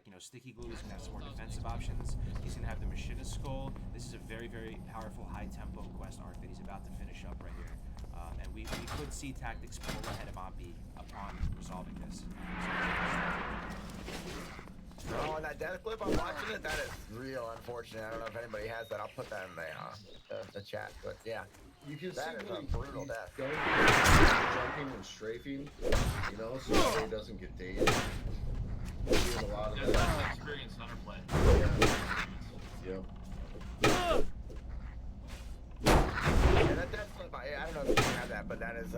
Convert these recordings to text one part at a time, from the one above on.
like, you know, sticky glue. He's gonna have some more defensive options. He's gonna have the Machinist Skull. This is a very, very powerful high-tempo quest arc that he's about to finish up right here. And we could see Tactics pull ahead of Ampi upon resolving this. Oh, and that death clip, I'm watching it. That is real unfortunate. I don't know if anybody has that. I'll put that in the chat. But yeah, You can that see is when a brutal he's death. jumping and strafing, you know, so that he doesn't get dazed. He's doing a lot of That's that. an experienced hunter play. Yeah. Yep. Yeah, that death clip, I don't know if you can have that, but that's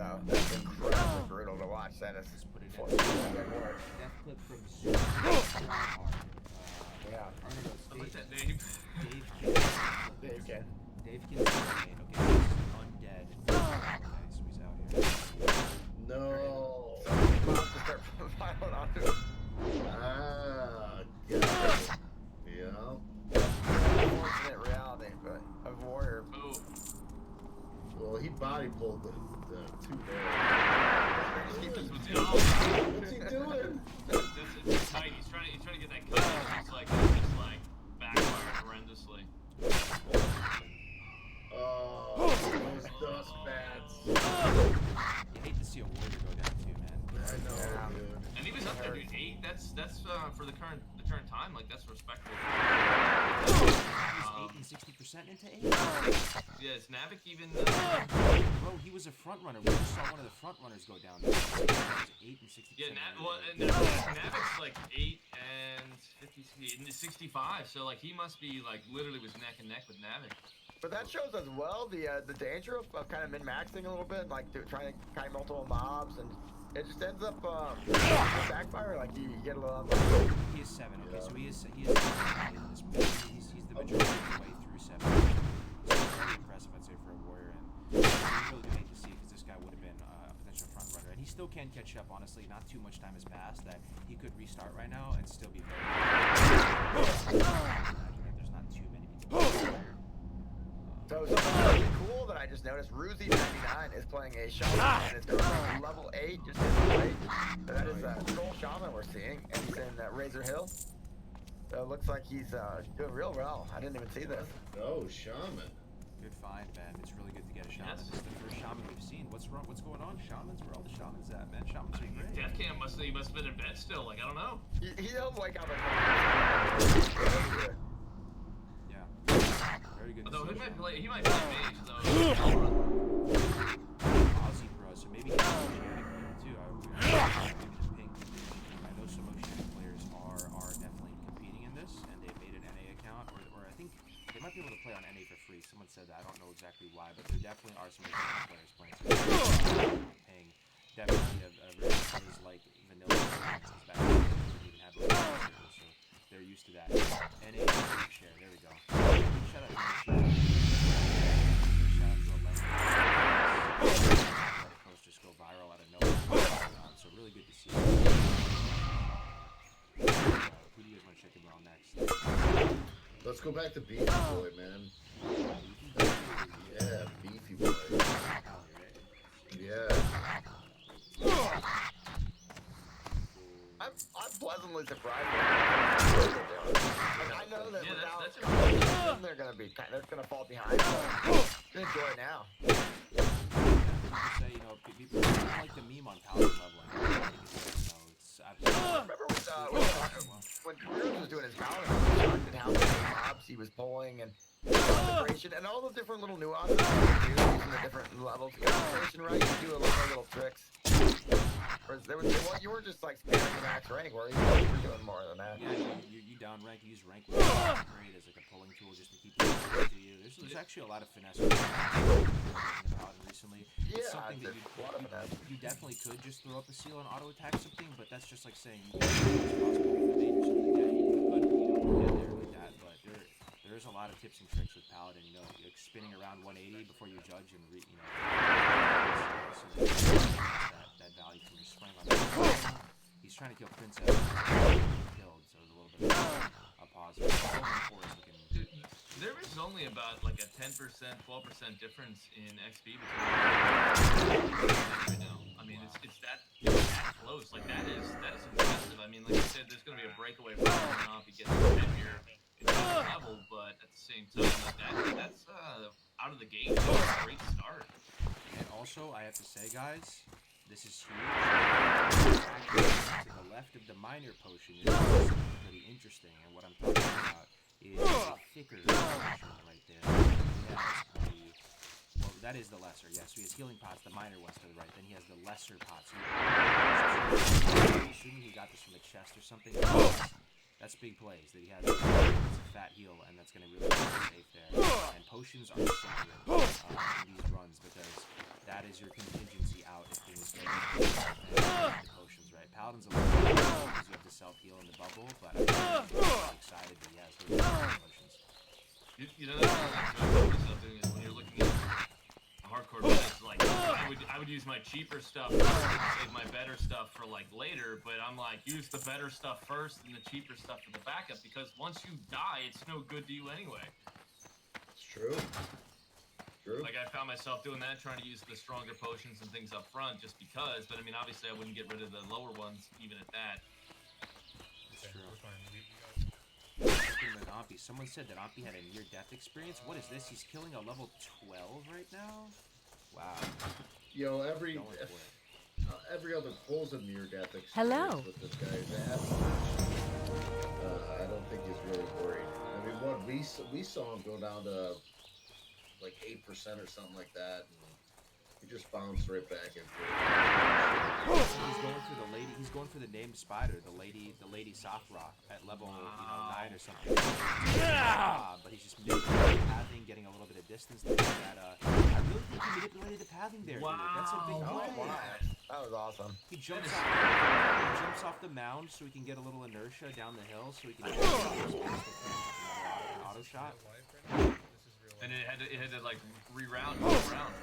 incredibly brutal to watch. That is Let's put it for in. sure. Death clip from Super Hard. Yeah. So what's that name? Dave can. Dave can okay, he's undead. Okay, so he's out here. No. Somebody must have started filing onto him. Ah, got it. Yeah. Unfortunate reality, but of Warrior. Oh, Well, he body pulled the two there. that's what's going on. What's he doing? It's tight. He's trying to get that cut. It's like backfired horrendously. Oh, those dust bats. You hate to see a warrior go down too, man. I know, dude. And he was up there, dude. 8. That's for the current time. Like that's respectable. He's 8 and 60% into 8. Yeah, is Navik even? Bro, he was a front runner. We just saw one of the front runners go down. He was 8 and 60%. Yeah, Navik's like 8 and 50, 65. So like he must be like literally was neck and neck with Navik. But that shows as well the danger of kind of min-maxing a little bit, like trying to kite multiple mobs, and it just ends up backfire. Like you get a little. He is 7. Okay, so he is 7 in this movie. He's the majority of the way through 7. So very impressive, I'd say, for a warrior. And I really do hate to see because this guy would have been a potential front runner, and he still can catch up. Honestly, not too much time has passed that he could restart right now and still be very. Imagine that there's not too many people. So something really cool that I just noticed, Ruzy99 is playing a shaman, and it's going from level 8, just hit the plate. So that is a Troll Shaman we're seeing, and he's in Razor Hill. So it looks like he's doing real well. I didn't even see this. Oh, shaman. Good find, man. It's really good to get a shaman. Yes. This is the first shaman we've seen. What's wrong? What's going on? Shamans? Where are all the shamans at, man? Shamans are great. Death Camp must have been in bed still. Like I don't know. He don't wake up. Yeah. Very good. Although to he see might shaman. play mage though. Aussie Bro, so maybe he's Oceanic too. Maybe the pink division. I know some Oceanic players are definitely competing in this, and they've made an NA account, or I think they might be able to play on NA for free. Someone said that. I don't know exactly why, but there definitely are some Oceanic players playing. So paying definitely a very plays like vanilla since back then they didn't even have a server, so they're used to that. NA share. There we go. Shout out to Share. Shout out to Alexa. Posts just go viral out of nowhere. So really good to see. Who do you guys want to check in on next? Let's go back to Beefy Boy, man. Yeah, Beefy Boy. Yeah. I'm pleasantly surprised. I know that Yeah, without that's competition, they're gonna fall behind. Enjoy it now. People say, you know, people don't like the meme on Paladin leveling. I think it's, you know, it's absolutely. Remember when Careers was doing his paladin, he talked about how many mobs he was pulling and concentration and all the different little nuances you do using the different levels of concentration, right? You do a little tricks. Whereas you weren't just like spamming the max rank, where you were doing more than that. Yeah, you down rank, you use rank with upgrade as like a pulling tool just to keep it close to you. There's actually a lot of finesse with Paladin recently. It's something that a lot of finesse. you definitely could just throw up a seal and auto attack something, but that's just like saying you can do as possible with the bait or something like that. You could, get there like that, but there's a lot of tips and tricks with Paladin, you know, like spinning around 180 before you judge and so that value from your swing on the he's trying to kill Princess killed, so there's a little bit of a pause. Dude, there is only about like a 10%, 12% difference in XP between right now. I mean, mean, it's that close. Like that is impressive. I mean, like you said, there's gonna be a breakaway from him off. He gets heavier in the level, but at the same time, like that's out of the gate. That's a great start. And also, I have to say, guys, this is huge. To the left of the minor potion is pretty interesting, and what I'm talking about is a thicker potion right there. Well, that is the lesser, yes. So he has healing pots, the minor ones to the right. Then he has the lesser pots. I'm assuming he got this from the chest or something. That's big plays that he has. It's a fat heal, and that's going to really be safe there. And potions are so good in these runs because that is your contingency out if things go the potions, right? Paladin's a little bit because you have to self-heal in the bubble, but I'm really excited that he has those potions. You know, that's what I'm doing is when you're looking at hardcore builds, like I would use my cheaper stuff first and save my better stuff for like later, but I'm like, use the better stuff first and the cheaper stuff for the backup, because once you die, it's no good to you anyway. It's true. True. Like I found myself doing that, trying to use the stronger potions and things up front just because, but I mean, obviously I wouldn't get rid of the lower ones even at that. That's true. We're fine. Speaking of Ampi, someone said that Ampi had a near-death experience. What is this? He's killing a level 12 right now? Wow. Yo, every Going for it. every other pulls a near-death experience Hello. with this guy's ass. I don't think he's really worried. I mean, what we saw him go down to like 8% or something like that, and he just bounced right back into it. He's going for the lady. He's going for the named spider, the lady soft rock at level 9 or something. But he's just manipulating the pathing, getting a little bit of distance. That I really think he manipulated the pathing there. Wow. Dude. That's a big Oh, play. wow. That was awesome. He jumps off the mound so he can get a little inertia down the hill, so he can an auto shot. And it had to like reround each round.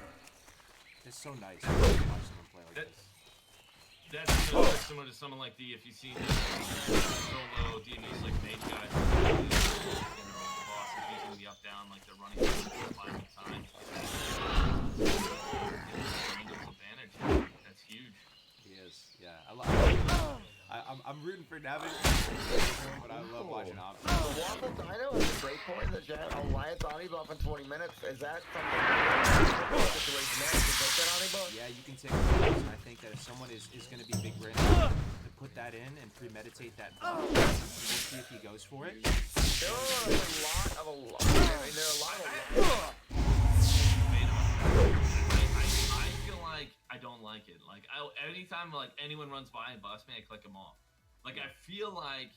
It's so nice to watch someone play like this. That's similar to someone like if you've seen solo D&D's like mage guys, you know, the boss is using the up down, like they're running 5 times. Angle's advantage. That's huge. He is, yeah. I'm rooting for Nevin, but I love watching Ampi. The Waffle Dino is a great point in the chat. Alliance Omni buff in 20 minutes. Is that something situation there? Can take that Omni buff? Yeah, you can take it, and I think that if someone is going to be big brain to put that in and premeditate that buff, we'll see if he goes for it. There are a lot of I mean, there are a lot of I feel like I don't like it. Like anytime like anyone runs by and busts me, I click them off. Like I feel like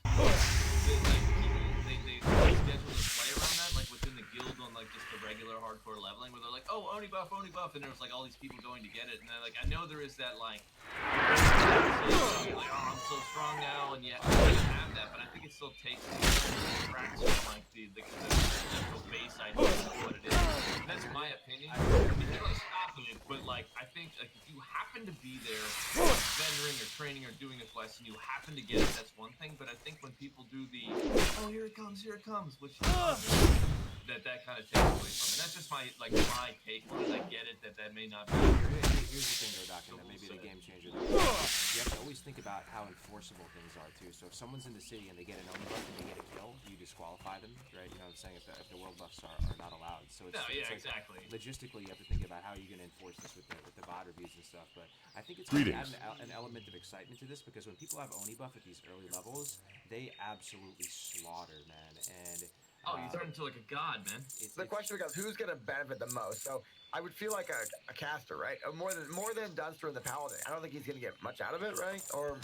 they schedule a play around that, like within the guild on like just the regular hardcore leveling, where they're like, oh, Oni buff, and there's like all these people going to get it, and then like I know there is that like, oh, I'm so strong now, and yeah, I have that, but I think it still takes practice on like the base idea of what it is. That's my opinion. It's really stopping it, but like I think like if you happen to be there, vendoring or training or doing a quest, and you happen to get it, that's one thing. But I think when people do the, oh, here it comes, which that kind of takes away from it. That's just my take on it. I get it that may not be. Here's the thing, though, Doc, and that may be the game changer. You have to always think about how enforceable things are too. So if someone's in the city and they get an Oni buff and they get a kill, you disqualify them, right? You know what I'm saying? If the world buffs are not allowed, so it's, it's like, exactly. Logistically, you have to think about how you're going to enforce this with the VOD reviews and stuff. But I think it's going to add an element of excitement to this, because when people have Oni buff at these early levels, they absolutely slaughter, man. And oh, you turn into like a god, man. The question becomes, who's going to benefit the most? So I would feel like a caster, right? More than Dunster and the Paladin. I don't think he's going to get much out of it, right? Or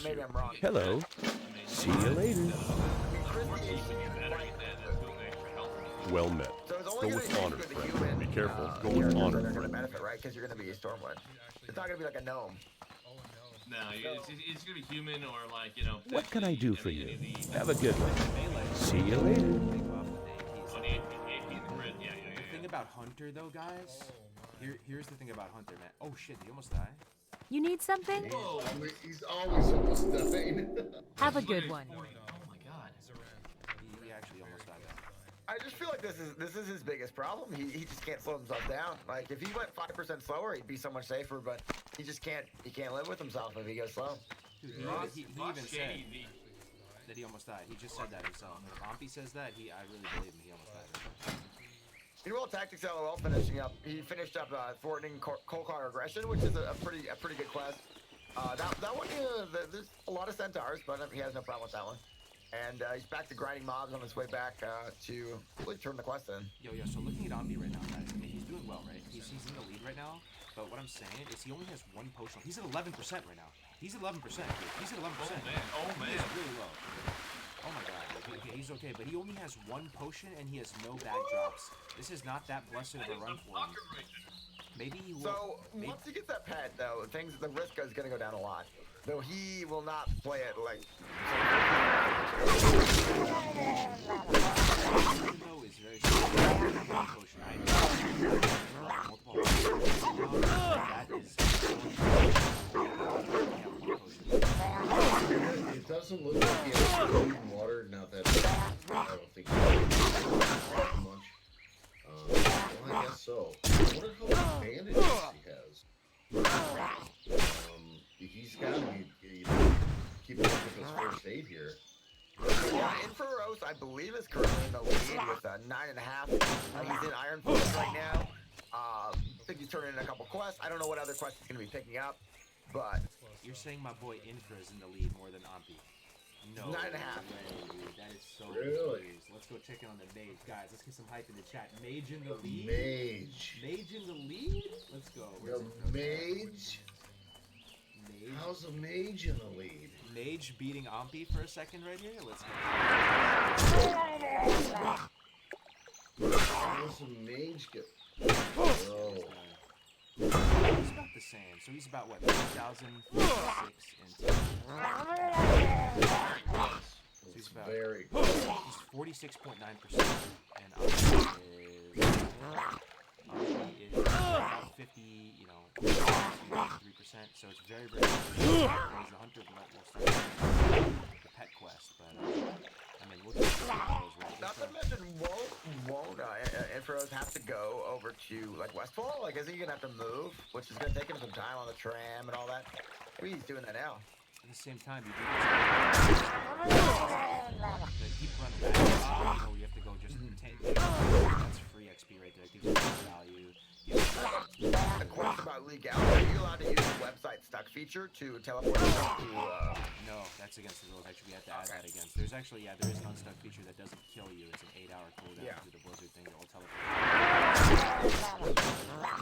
maybe I'm wrong. Hello. See you later. Well met. So it's Go only with gonna honor, be the friend. human, Be careful. Go with characters honor, that are going to friend. benefit, right? Because you're going to be a Stormwind. It's not going to be like a gnome. No, it's gonna be human or like, you know. What can I do for you? any of the- Have a good one. See you later. on the AP in the grid. Yeah. The thing about Hunter, though, guys, here's the thing about Hunter, man. Oh shit, did you almost die? You need something? Whoa. He's always almost dying. Have a good one. Oh my god. He actually almost died. I just feel like this is his biggest problem. He just can't slow himself down. Like if he went 5% slower, he'd be so much safer. But he just can't live with himself if he goes slow. Dude, he Ross, even Ross said Shady, the that he almost died. He just said that himself. If Ampy says that, I really believe him. He almost died. Meanwhile, Tactics LOL finishing up. He finished up thwarting Cold Car Aggression, which is a pretty good quest. That one, there's a lot of centaurs, but he has no problem with that one. And he's back to grinding mobs on his way back to really turn the quest in. Yo, so looking at Ampy right now, guys. I mean, he's doing well, right? He's in the lead right now. But what I'm saying is he only has one potion. He's at 11% right now. He's at 11%. Dude. He's at 11%. oh man. He is really low. Oh my god. Okay, he's okay, but he only has one potion and he has no bag drops. This is not that blessed of a run for him. Maybe he will. So once he gets that pet, though, the risk is going to go down a lot. Though he will not play it like. Even though it's very one potion. Multiple potions. That is. It doesn't look like he has food and water. Not that I don't think he has much. Well, I guess so. I wonder how many bandages he has. He's got to be keeping up with his first aid here. Yeah, Inferos, I believe, is currently in the lead with 9.5. He's in Iron Force right now. I think he's turning in a couple quests. I don't know what other quests he's going to be picking up, but You're saying my boy Infra is in the lead more than Ampy. No 9.5. way, dude. That is so Really? confused. Let's go check in on the mage. Guys, let's get some hype in the chat. Mage in the lead? Mage. Mage in the lead? Let's go. The Infra? mage? Mage? How's a mage in the lead? Mage beating Ampy for a second right here? Let's go. How does a mage get? Oh. He's about the same. So he's about, what, 3,046 in So he's about... Very. He's 46.9%. And Ampy is about 50, 3%. So it's very, very good. He's the hunter will start the pet quest, but I mean, look at those, right? not to mention, won't Inferos have to go over to like Westfall? Like, isn't he gonna have to move, which is gonna take him some time on the tram and all that? Maybe he's doing that now. At the same time, you do the deep run back. You have to go just take. That's free XP right there. It gives you value. A question about legality: are you allowed to use the website stuck feature to teleport yourself to? No, that's against the rules. Actually, we have to add that against. There's actually, there is an unstuck feature that doesn't kill you. It's an 8-hour cooldown through the Blizzard thing that will teleport.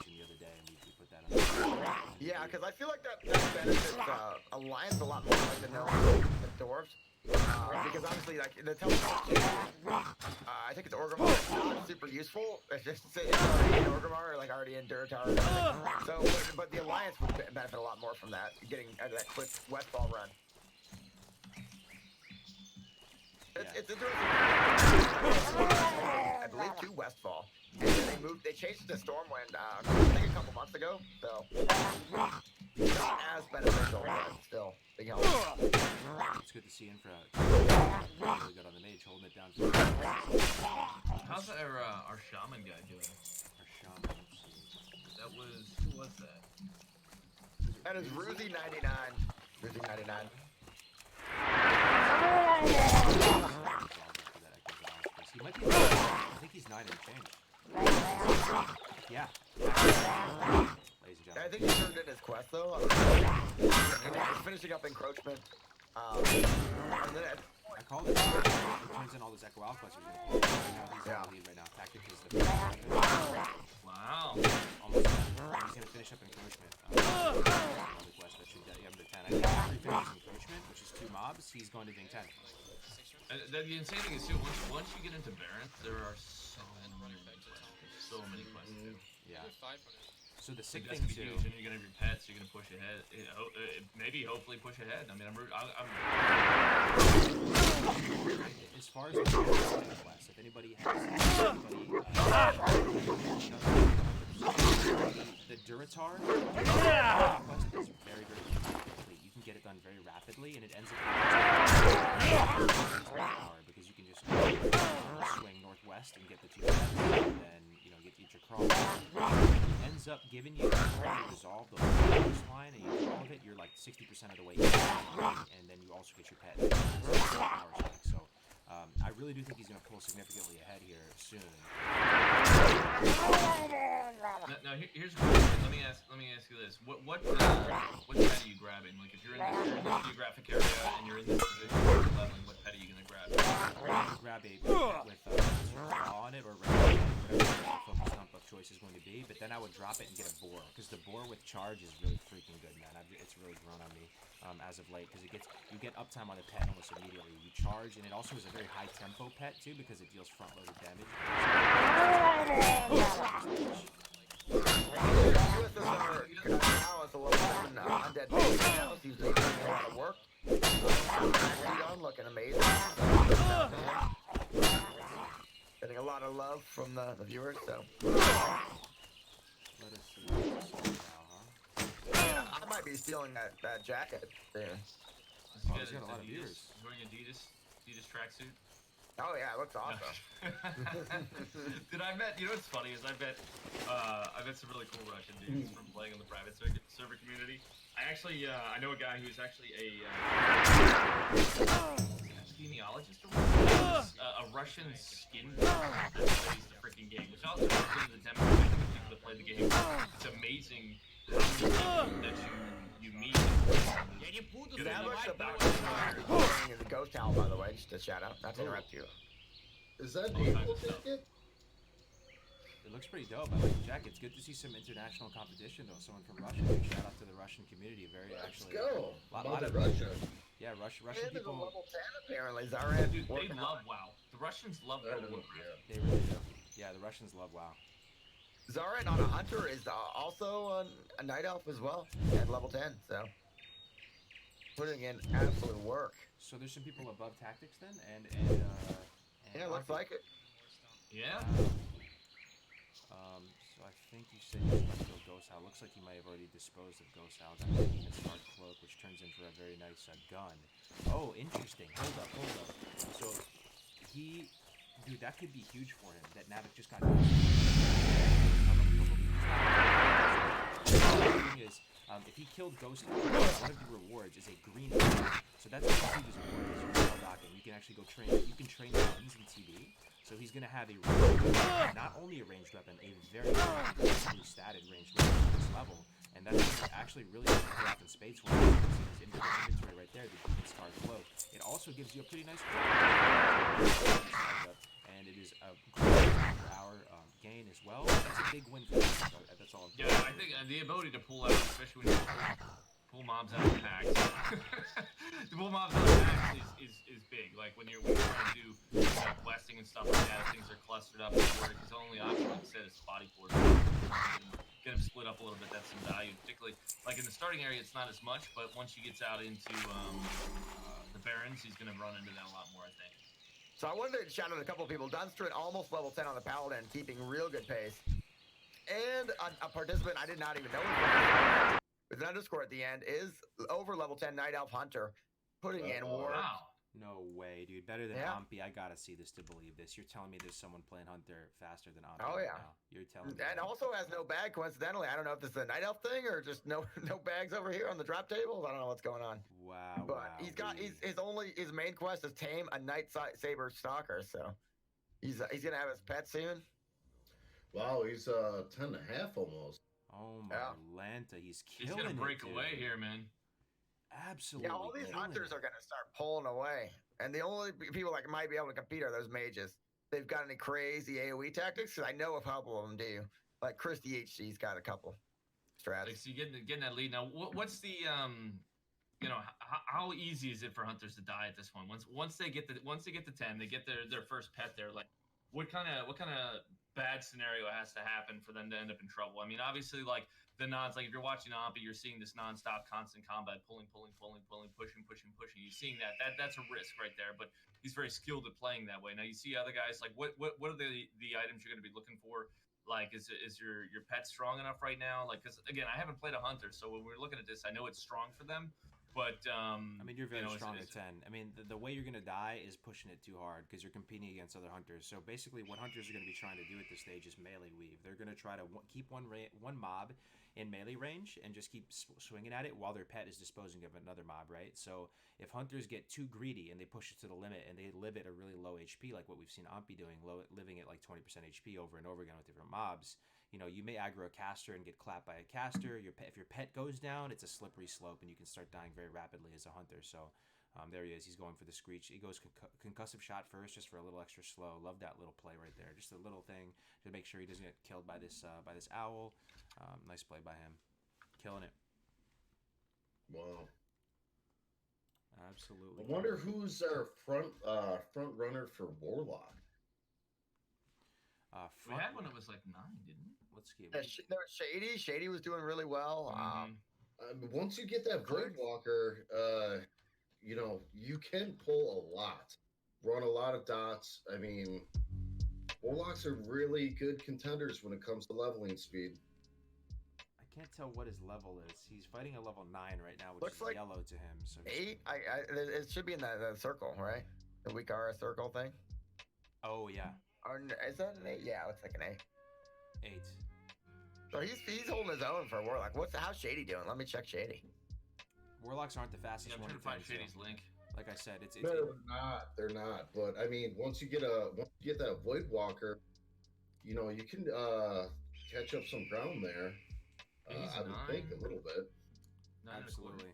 The other day, and we put that on. Yeah, because I feel like that benefits Alliance a lot more like the Gnomes and Dwarves. Because honestly, like the teleport, I think it's Orgrimmar. It's not super useful. It's just it's already in Orgrimmar, or like already in Durotar. So, but the Alliance would benefit a lot more from that, getting that quick Westfall run. It's interesting. I believe to Westfall, and then they changed it to Stormwind. I think a couple months ago. So not as beneficial, but still big help. It's good to see Infra really good on the mage, holding it down. How's our shaman guy doing? Our shaman, let's see. That was who was that? That is Ruzy99. Ruzy99. He might be. I think he's 9 and change. Yeah. Ladies and gentlemen. I think he turned in his quest though. He's finishing up encroachment. And then I called it. He turns in all those Echo Alpha quests. Right now he's in the lead right now. Tactic is the Wow. almost done. He's gonna finish up encroachment. Another quest that should get him to 10. I think after he finishes encroachment, which is 2 mobs, he's going to Ving 10. The insane thing is too, once you get into Baronth, there are so many quests to do. Yeah. So the sick That's thing gonna be too. huge, and you're gonna have your pets. You're gonna push ahead. Maybe, hopefully, push ahead. I mean, As far as the quest, if anybody has the Durotar quest is very, very easy to complete. You can get it done very rapidly, and it ends up power because you can just swing northwest and get the 2 pets, and then get your crawl. It ends up up giving you when you resolve the first line and you do all of it, you're like 60% of the way in, and then you also get your pet. So I really do think he's going to pull significantly ahead here soon. Now here's a question. Let me ask you this: what pet are you grabbing? Like if you're in this geographic area and you're in this position where you're leveling, what pet are you gonna grab? I'm grab a pet with claw on it or whatever the focus stump of choice is going to be, but then I would drop it and get a boar because the boar with charge is really freaking good, man. It's really grown on me as of late because you get uptime on the pet almost immediately. You charge, and it also is a very high tempo pet too because it deals front loaded damage. Now it's a little undead baby now. He's doing a lot of work. Looking amazing. Getting a lot of love from the viewers, so. Let us see now, huh? I might be stealing that jacket there. Oh, he's got a lot of viewers. He's wearing Adidas tracksuit. Oh yeah, it looks awesome. Dude, you know what's funny is I met some really cool Russian dudes from playing in the private server community. I know a guy who's actually a genealogist or a Russian skin that plays the freaking game, which also goes into the demographic of people that play the game. It's amazing how many people that you meet. That looks about in the Ghost Town, by the way, just a shout out, not to interrupt you. Is that the equal ticket? It looks pretty dope. I like the jacket. It's good to see some international competition, though. Someone from Russia. Big shout out to the Russian community. Let's go. Lot of Russia. Yeah, Russian And people. level 10 apparently. Zareth. Dude, they love WoW. The Russians love WoW. They really do. Yeah, the Russians love WoW. Zaret on a hunter is also a night elf as well at level 10. So putting in absolute work. So there's some people above tactics then, and Yeah, looks like it. Yeah. So I think you said you might go Ghost Owl. Looks like you might have already disposed of Ghost Owl. Got the Demon Scarred Cloak, which turns into a very nice gun. Oh, interesting. Hold up. So dude, that could be huge for him. That Navik just got. The thing is, if he killed Ghost Owl, one of the rewards is a green weapon. So that's what you do as a reward. Is you docking. You can actually go train. You can train guns in TD. So he's going to have not only a ranged weapon, a very heavily statted ranged weapon at this level. And that's actually really going to pay off in spades for him. His inventory right there, the Demon Scarred Cloak. It also gives you a pretty nice and it is a great per hour gain as well. That's a big win for him. So that's all. Yeah, I think the ability to pull out, especially when you pull mobs out of packs. The pull mobs out of packs is big. Like when you're trying to do questing and stuff like that, things are clustered up. His only option, like I said, is body force. Get him split up a little bit. That's some value, particularly like in the starting area. It's not as much, but once he gets out into the Barrens, he's going to run into that a lot more, I think. So I wanted to shout out a couple of people. Dunstrid almost level 10 on the Paladin, keeping real good pace. And a participant I did not even know with an underscore at the end is over level 10 Night Elf Hunter, putting in war. Wow. No way, dude. Better than Ampi. I gotta see this to believe this. You're telling me there's someone playing Hunter faster than Ampi. Oh, yeah. Now. You're telling me. And also has no bag, coincidentally. I don't know if this is a Night Elf thing or just no bags over here on the drop tables. I don't know what's going on. Wow. But he's got his main quest is tame a Night Saber Stalker, so he's gonna have his pet soon. Wow, he's 10.5 almost. Oh my Lanta, he's killing it. He's gonna break dude. away here, man. Absolutely. Yeah, all these hunters are gonna start pulling away, and the only people that might be able to compete are those mages. They've got any crazy AOE tactics? Because I know a couple of them do. Like Chris DHC's got a couple strats. Like, so you getting that lead now. What's the how easy is it for hunters to die at this point? Once they get to 10, they get their first pet there. Like, what kind of bad scenario has to happen for them to end up in trouble? I mean, obviously, like the nods, like if you're watching Ampi, you're seeing this nonstop constant combat, pulling, pushing. You're seeing that's a risk right there, but he's very skilled at playing that way. Now you see other guys, like what are the items you're going to be looking for? Like, is your pet strong enough right now? Like, because again, I haven't played a hunter, so when we're looking at this, I know it's strong for them, But I mean, you're very you know, strong it's- at 10. I mean, the way you're going to die is pushing it too hard because you're competing against other hunters. So basically, what hunters are going to be trying to do at this stage is melee weave. They're going to try to keep one mob in melee range and just keep swinging at it while their pet is disposing of another mob, right? So if hunters get too greedy and they push it to the limit and they live at a really low HP, like what we've seen Ampi doing, living at like 20% HP over and over again with different mobs, you know, you may aggro a caster and get clapped by a caster. If your pet goes down, it's a slippery slope, and you can start dying very rapidly as a hunter. So there he is. He's going for the Screech. He goes concussive shot first, just for a little extra slow. Love that little play right there. Just a little thing to make sure he doesn't get killed by this owl. Nice play by him. Killing it. Wow. Absolutely. I wonder who's our front runner for Warlock. we had one that was like 9, didn't we? Let's see. There was Shady. Shady was doing really well. Once you get that Voidwalker, you know, you can pull a lot, run a lot of dots. I mean, Warlocks are really good contenders when it comes to leveling speed. I can't tell what his level is. He's fighting a level 9 right now, which Looks is like yellow to him. So 8. It should be in the circle, right? The Wikara circle thing. Oh yeah, Or is that an 8? Yeah, it looks like an 8. 8. So he's holding his own for Warlock. How's Shady doing? Let me check Shady. Warlocks aren't the fastest Yeah, I'm one trying to to find find, Shady's link. Like I said, it's They're not. They're not. But I mean, once you get that Voidwalker, you know, you can catch up some ground there. He's I would 9. think a little bit. 9 and a quarter. absolutely.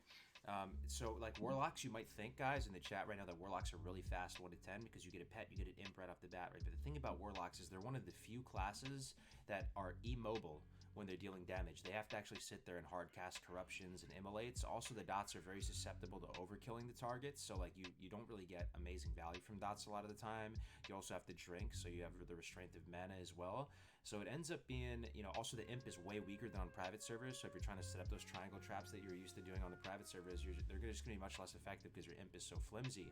So like Warlocks, you might think, guys, in the chat right now that Warlocks are really fast 1 to 10 because you get a pet, you get an imp right off the bat, right? But the thing about Warlocks is they're one of the few classes that are immobile when they're dealing damage. They have to actually sit there and hard cast corruptions and immolates. Also, the dots are very susceptible to overkilling the targets, so like you don't really get amazing value from dots a lot of the time. You also have to drink, so you have the restraint of mana as well. So it ends up being, you know, also the imp is way weaker than on private servers. So if you're trying to set up those triangle traps that you're used to doing on the private servers, they're just going to be much less effective because your imp is so flimsy.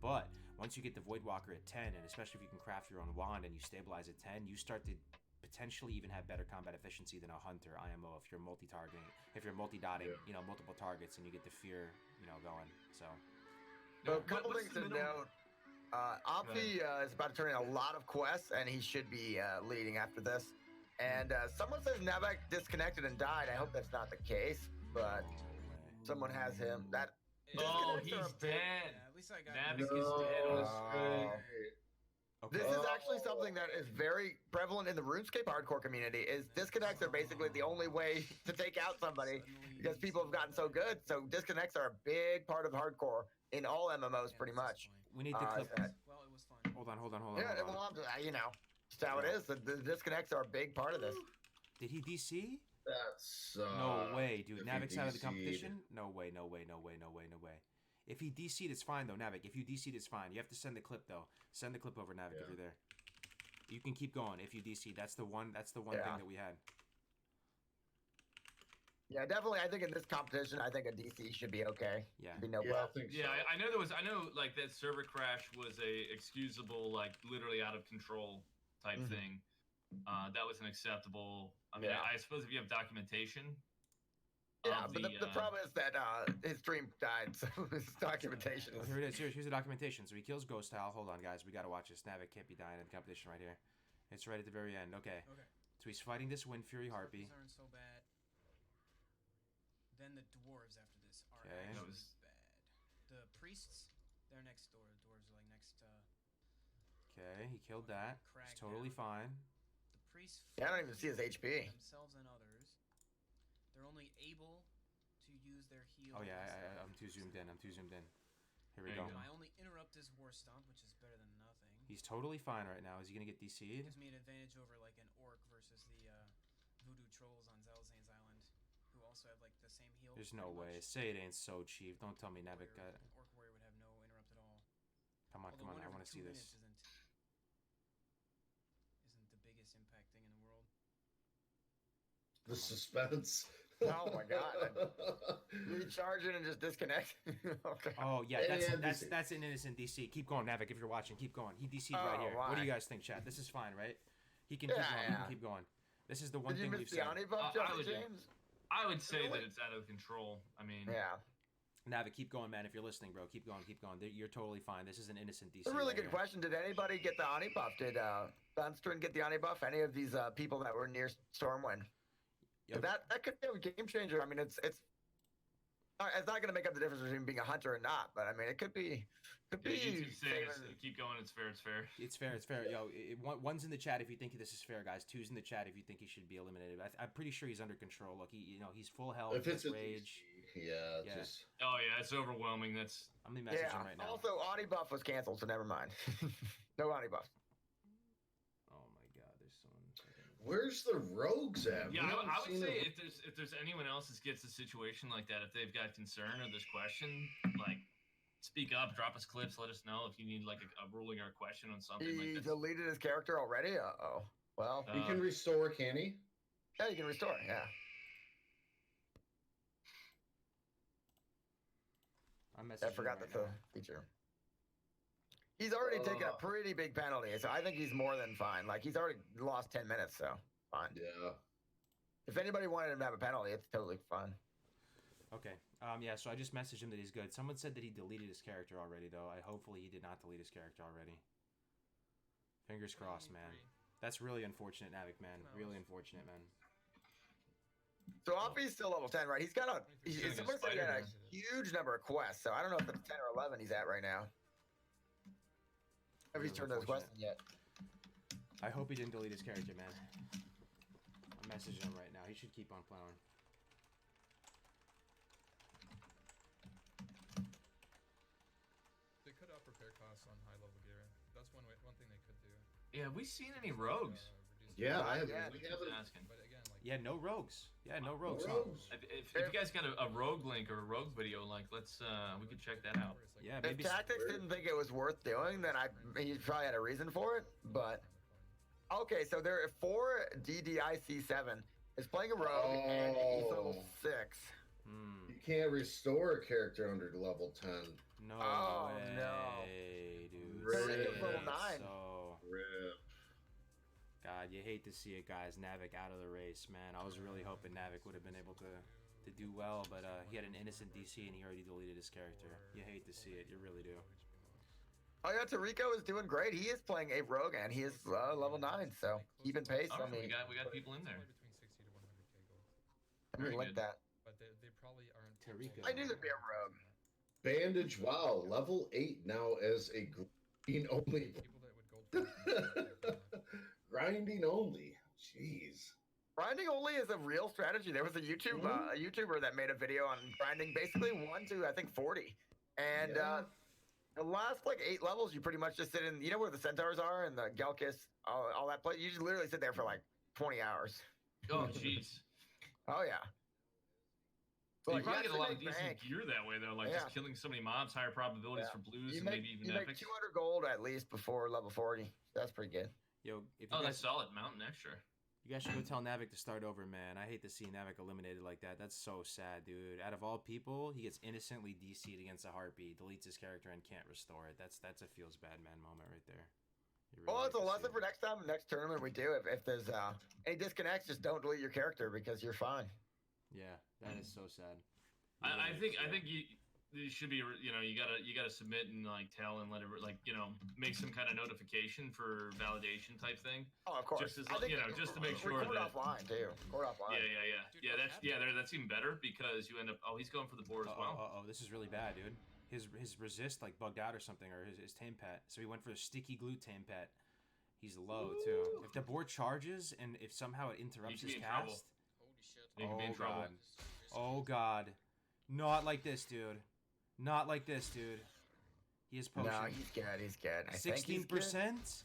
But once you get the Voidwalker at 10, and especially if you can craft your own wand and you stabilize at 10, you start to potentially even have better combat efficiency than a hunter IMO if you're multi-targeting, if you're multi-dotting, Yeah. you know, multiple targets and you get the fear, you know, going. So So a What- couple what's things the to minimum- note. Opti is about to turn in a lot of quests, and he should be leading after this. And someone says Navak disconnected and died. I hope that's not the case, but no way. someone has him. That Oh, disconnects are he's a big- dead. Yeah, at least I got Navik this. is dead on Oh. stream. Okay. This is actually something that is very prevalent in the RuneScape hardcore community. Is disconnects are basically the only way to take out somebody because people have gotten so good. So disconnects are a big part of hardcore in all MMOs, pretty much. We need to clip. Well, it was fun. Hold on. Yeah, well, you know, just how it is. The disconnects are a big part of this. Did he DC? That's No way, dude. if he Navik's out of the DC'd. competition? No way. If he DC'd, it's fine, though, Navik. If you DC'd, it's fine. You have to send the clip, though. Send the clip over, Navik, if Yeah. you're there. You can keep going if you DC. That's the one Yeah. thing that we had. Yeah, definitely. I think in this competition, I think a DC should be okay. Yeah. Should be no Yeah, I problem. think so. Yeah, I know like that server crash was a excusable, like literally out of control type Mhm. thing. That was an acceptable. I mean, Yeah. I suppose if you have documentation. Yeah, of but the problem is that his stream died, so his documentation Oh, is. here it is. Here's the documentation. So he kills Ghost Owl. Hold on, guys. We got to watch this. Navik can't be dying in the competition right here. It's right at the very end. Okay. Okay. So he's fighting this Wind Fury Harpy. These aren't so bad. Then the dwarves after this are Okay. actually That was- bad. The priests, they're next door. The dwarves are like next. Okay, he killed that. It's Crack totally down. fine. The priests. Yeah, I don't even see his HP. Themselves and others. They're only able to use their heal. Oh, once yeah, they're I'm too zoomed in. Here we There you go. go. I only interrupt his war stomp, which is better than nothing. He's totally fine right now. Is he going to get DC'd? Gives me an advantage over like an orc versus the voodoo trolls on Zelzane's Island, who also have like the same heal. There's no pretty way. much, Say it ain't so, Chief. Don't tell me Navik where got... an orc warrior would have no interrupt at all. Come on, Although come on. one I every want to 2 see minutes this. isn't the biggest impact thing in the world. The suspense. Oh my god. Recharge it and just disconnect. Okay. Oh, yeah, And that's DC. that's an innocent DC. Keep going, Navik, if you're watching. Keep going. He DC'd right Oh, here. What do why? you guys think, chat? This is fine, right? He can keep Yeah, going. He yeah. can keep going. This is the one Did you thing miss we've the said. Ani buff, I Justin would- James? I would say that Really? it's out of control. I mean, Yeah. Navik, keep going, man. If you're listening, bro, keep going, keep going. You're totally fine. This is an innocent DC. It's a really right good here. question. Did anybody get the Ani buff? Did Dunstern get the Ani buff? Any of these people that were near Stormwind? Yep. That could be a game changer. I mean, it's not going to make up the difference between being a hunter or not, but I mean, it could be. Yeah, YouTube saying saving- keep going. It's fair. It's fair. It's fair. It's fair. Yo, one's in the chat if you think this is fair, guys. Two's in the chat if you think he should be eliminated. I'm pretty sure he's under control. Look, he's full health. If it's a rage. DC, yeah, Yeah. just Oh yeah, it's overwhelming. That's I'm gonna message Yeah. him right now. Also, Ani buff was canceled, so never mind. No Ani buff. Oh my God, there's someone. where's the rogues at? yeah. We haven't I would seen say them. if there's anyone else that gets a situation like that, if they've got concern of this question, like speak up, drop us clips, let us know if you need like a ruling or a question on something He like that. deleted his character already. Uh-oh. Well, He can restore, can he? yeah, you can restore. Yeah. I'm messaging I him forgot right that's a now. feature. He's already taken a pretty big penalty, so I think he's more than fine. Like, he's already lost 10 minutes, so fine. Yeah. If anybody wanted him to have a penalty, it's totally fine. Okay. Yeah. So I just messaged him that he's good. Someone said that he deleted his character already, though. Hopefully he did not delete his character already. Fingers crossed, man. That's really unfortunate, Navik, man. Really unfortunate, man. So Offie's still level 10, right? He's got He's gonna someone go said he had a Spider-Man. huge number of quests, so I don't know if it's 10 or 11 he's at right now. If he's Really turned those quests unfortunate. in yet. I hope he didn't delete his character, man. I'm messaging him right now. He should keep on plowing. They could up repair costs on high level gear. That's one thing they could do. Yeah, have we seen any rogues? Reduce Yeah, Not I have. yet. We Just haven't. asking. But again, like Yeah, no rogues. Yeah, no rogues. Rogues. If you guys got a rogue link or a rogue video, like let's we could check that out. it's like Yeah, If maybe. Tactics didn't think it was worth doing, then he probably had a reason for it. But okay, so there are 4 DDIC7 is playing a rogue and he's level Oh. 6. Hmm. You can't restore a character under level 10. No Oh, way, no. dude. Really? Shit. Level 9. So, Rip. God, you hate to see it, guys. Navik out of the race, man. I was really hoping Navik would have been able to do well, but he had an innocent DC and he already deleted his character. You hate to see it. You really do. Oh yeah, Tarico is doing great. He is playing a rogue and he is level 9, so keeping pace. All I right, mean, we got people in there. somewhere between 60 to 100k gold. let me very link good. that. But they probably aren't. Tarico. I knew there'd be a rogue. Bandage, wow, level 8 now as a green only. People that would gold. Grinding only. Jeez. Grinding only is a real strategy. There was a YouTuber that made a video on grinding basically 1 to I think 40, and Yeah. the last like 8 levels you pretty much just sit in. You know where the centaurs are and the Gelkis, all that place. You just literally sit there for like 20 hours. Oh jeez. Oh yeah. You Like, probably get a actually lot of make decent bank. gear that way though, like Yeah. just killing so many mobs, higher probabilities Yeah. for blues You and make, maybe even you make epics. 200 gold at least before level 40. That's pretty good. Yo, if you Oh, guys, that's solid. Mountain extra. you guys should go tell Navik to start over, man. I hate to see Navik eliminated like that. That's so sad, dude. Out of all people, he gets innocently DC'd against a heartbeat, deletes his character, and can't restore it. That's a feels bad man moment right there. You really Well, it's a hate to see lesson it. for next time, next tournament we do. If there's any disconnects, just don't delete your character because you're fine. Yeah, that is so sad. I think you should be, you gotta submit and like tell and let it like make some kind of notification for validation type thing. Oh, of course. Just as I think just to make sure record that offline too. Record offline. yeah that's even better because you end up he's going for the board as well. This is really bad, dude. His resist like bugged out or something, or his tame pet. So he went for a sticky glue tame pet. He's low too. If the board charges and if somehow it interrupts You his could be in trouble. cast, Holy shit. You can be in oh trouble. god, oh god, not like this, dude. Not like this, dude. He is potion. No, he's good. He's good. I think he's good. 16%,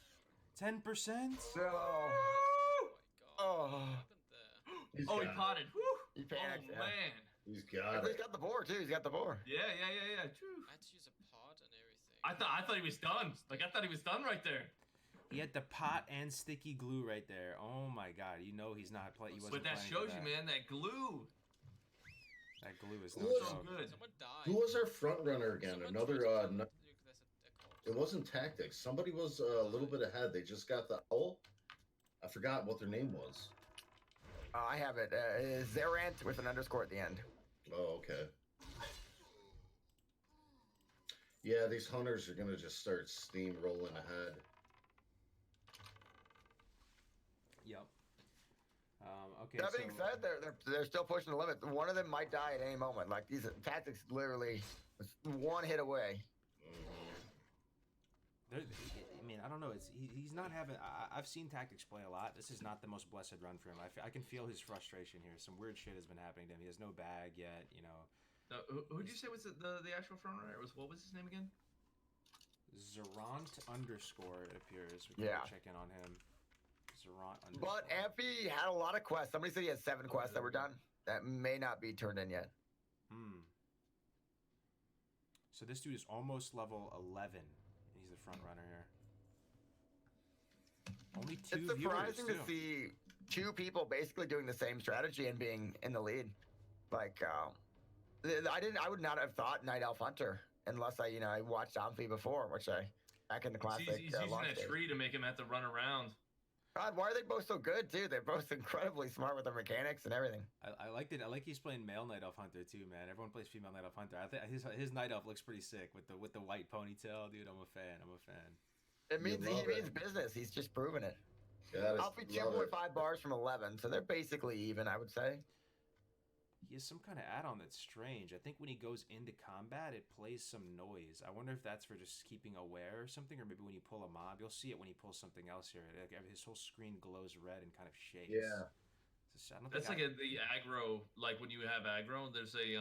10%. No. Oh my god. Oh. What happened there? He's Oh, he got it. potted. Woo! He Oh panicked. yeah. man. He's He's got it. got the board too. He's got the board. Yeah. Phew. I had to use a pod and everything. I thought he was done. Like I thought he was done right there. He had the pot and sticky glue right there. Oh my god, you know he's not playing. He wasn't But that planning shows for you, that. man, that glue. That glue is Who no was- So joke. good. Someone died. Who was our front runner again? Someone Another. tried to- No, there's a corpse. it wasn't Tactics. Somebody was a little bit ahead. They just got the owl. I forgot what their name was. I have it. Zerant with an underscore at the end. Oh, okay. Yeah, these hunters are gonna just start steamrolling ahead. Yep. Okay. That being so, said, they're still pushing the limit. One of them might die at any moment. Like these tactics, literally, one hit away. I mean, I don't know. He's not having. I've seen Tactics play a lot. This is not the most blessed run for him. I can feel his frustration here. Some weird shit has been happening to him. He has no bag yet. You know. Who did you say was the actual frontrunner? It was, what was his name again? Zerant underscore, it appears. We can Yeah. check in on him. Zerant underscore. But Ampy had a lot of quests. Somebody said he had 7 quests that were done. That may not be turned in yet. So this dude is almost level 11. He's the front runner here. Only 2 It's surprising viewers, to too. see 2 people basically doing the same strategy and being in the lead. Like, I would not have thought Night Elf Hunter unless I watched Amphi before, which back in the classic. He's using launch that days. tree to make him have to run around. God, why are they both so good too? They're both incredibly smart with their mechanics and everything. I liked it. I like he's playing male Night Elf Hunter too, man. Everyone plays female Night Elf Hunter. I think his Night Elf looks pretty sick with the white ponytail, dude. I'm a fan. It means love he means it. business. He's just proven it. Gotta I'll be love it. 2.5 bars from 11, so they're basically even, I would say. He has some kind of add-on that's strange. I think when he goes into combat, it plays some noise. I wonder if that's for just keeping aware or something, or maybe when you pull a mob, you'll see it when he pulls something else here. His whole screen glows red and kind of shakes. Yeah. I don't That's think like the aggro. Like when you have aggro, there's a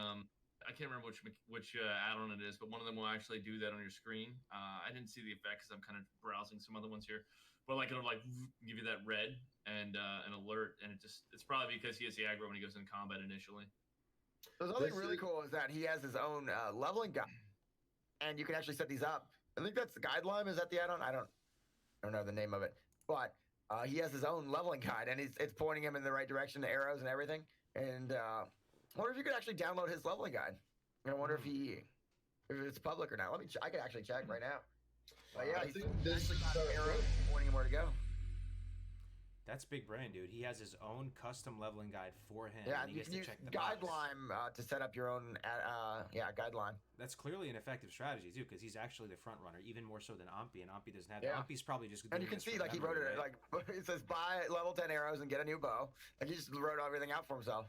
I can't remember which add-on it is, but one of them will actually do that on your screen. I didn't see the effect because I'm kind of browsing some other ones here, but like it'll like give you that red and an alert, and it's probably because he has the aggro when he goes in combat initially. There's something really cool is that he has his own leveling guide, and you can actually set these up. I think that's the guideline. Is that the add-on? I don't know the name of it, but he has his own leveling guide, and it's pointing him in the right direction, the arrows and everything. And I wonder if you could actually download his leveling guide. I wonder if it's public or not. I could actually check right now. But yeah, I he's think this actually is got so arrows good. pointing him where to go. that's big brain, dude. He has his own custom leveling guide for him. Yeah, and he you gets can to use check the box. Guideline to set up your own guideline. That's clearly an effective strategy too, because he's actually the front runner, even more so than Ampi, and Ampi doesn't have. Yeah. Ampi's probably just. And doing you can this see, from like, he wrote memory, it, right? like, it says buy level 10 arrows and get a new bow. Like, he just wrote everything out for himself.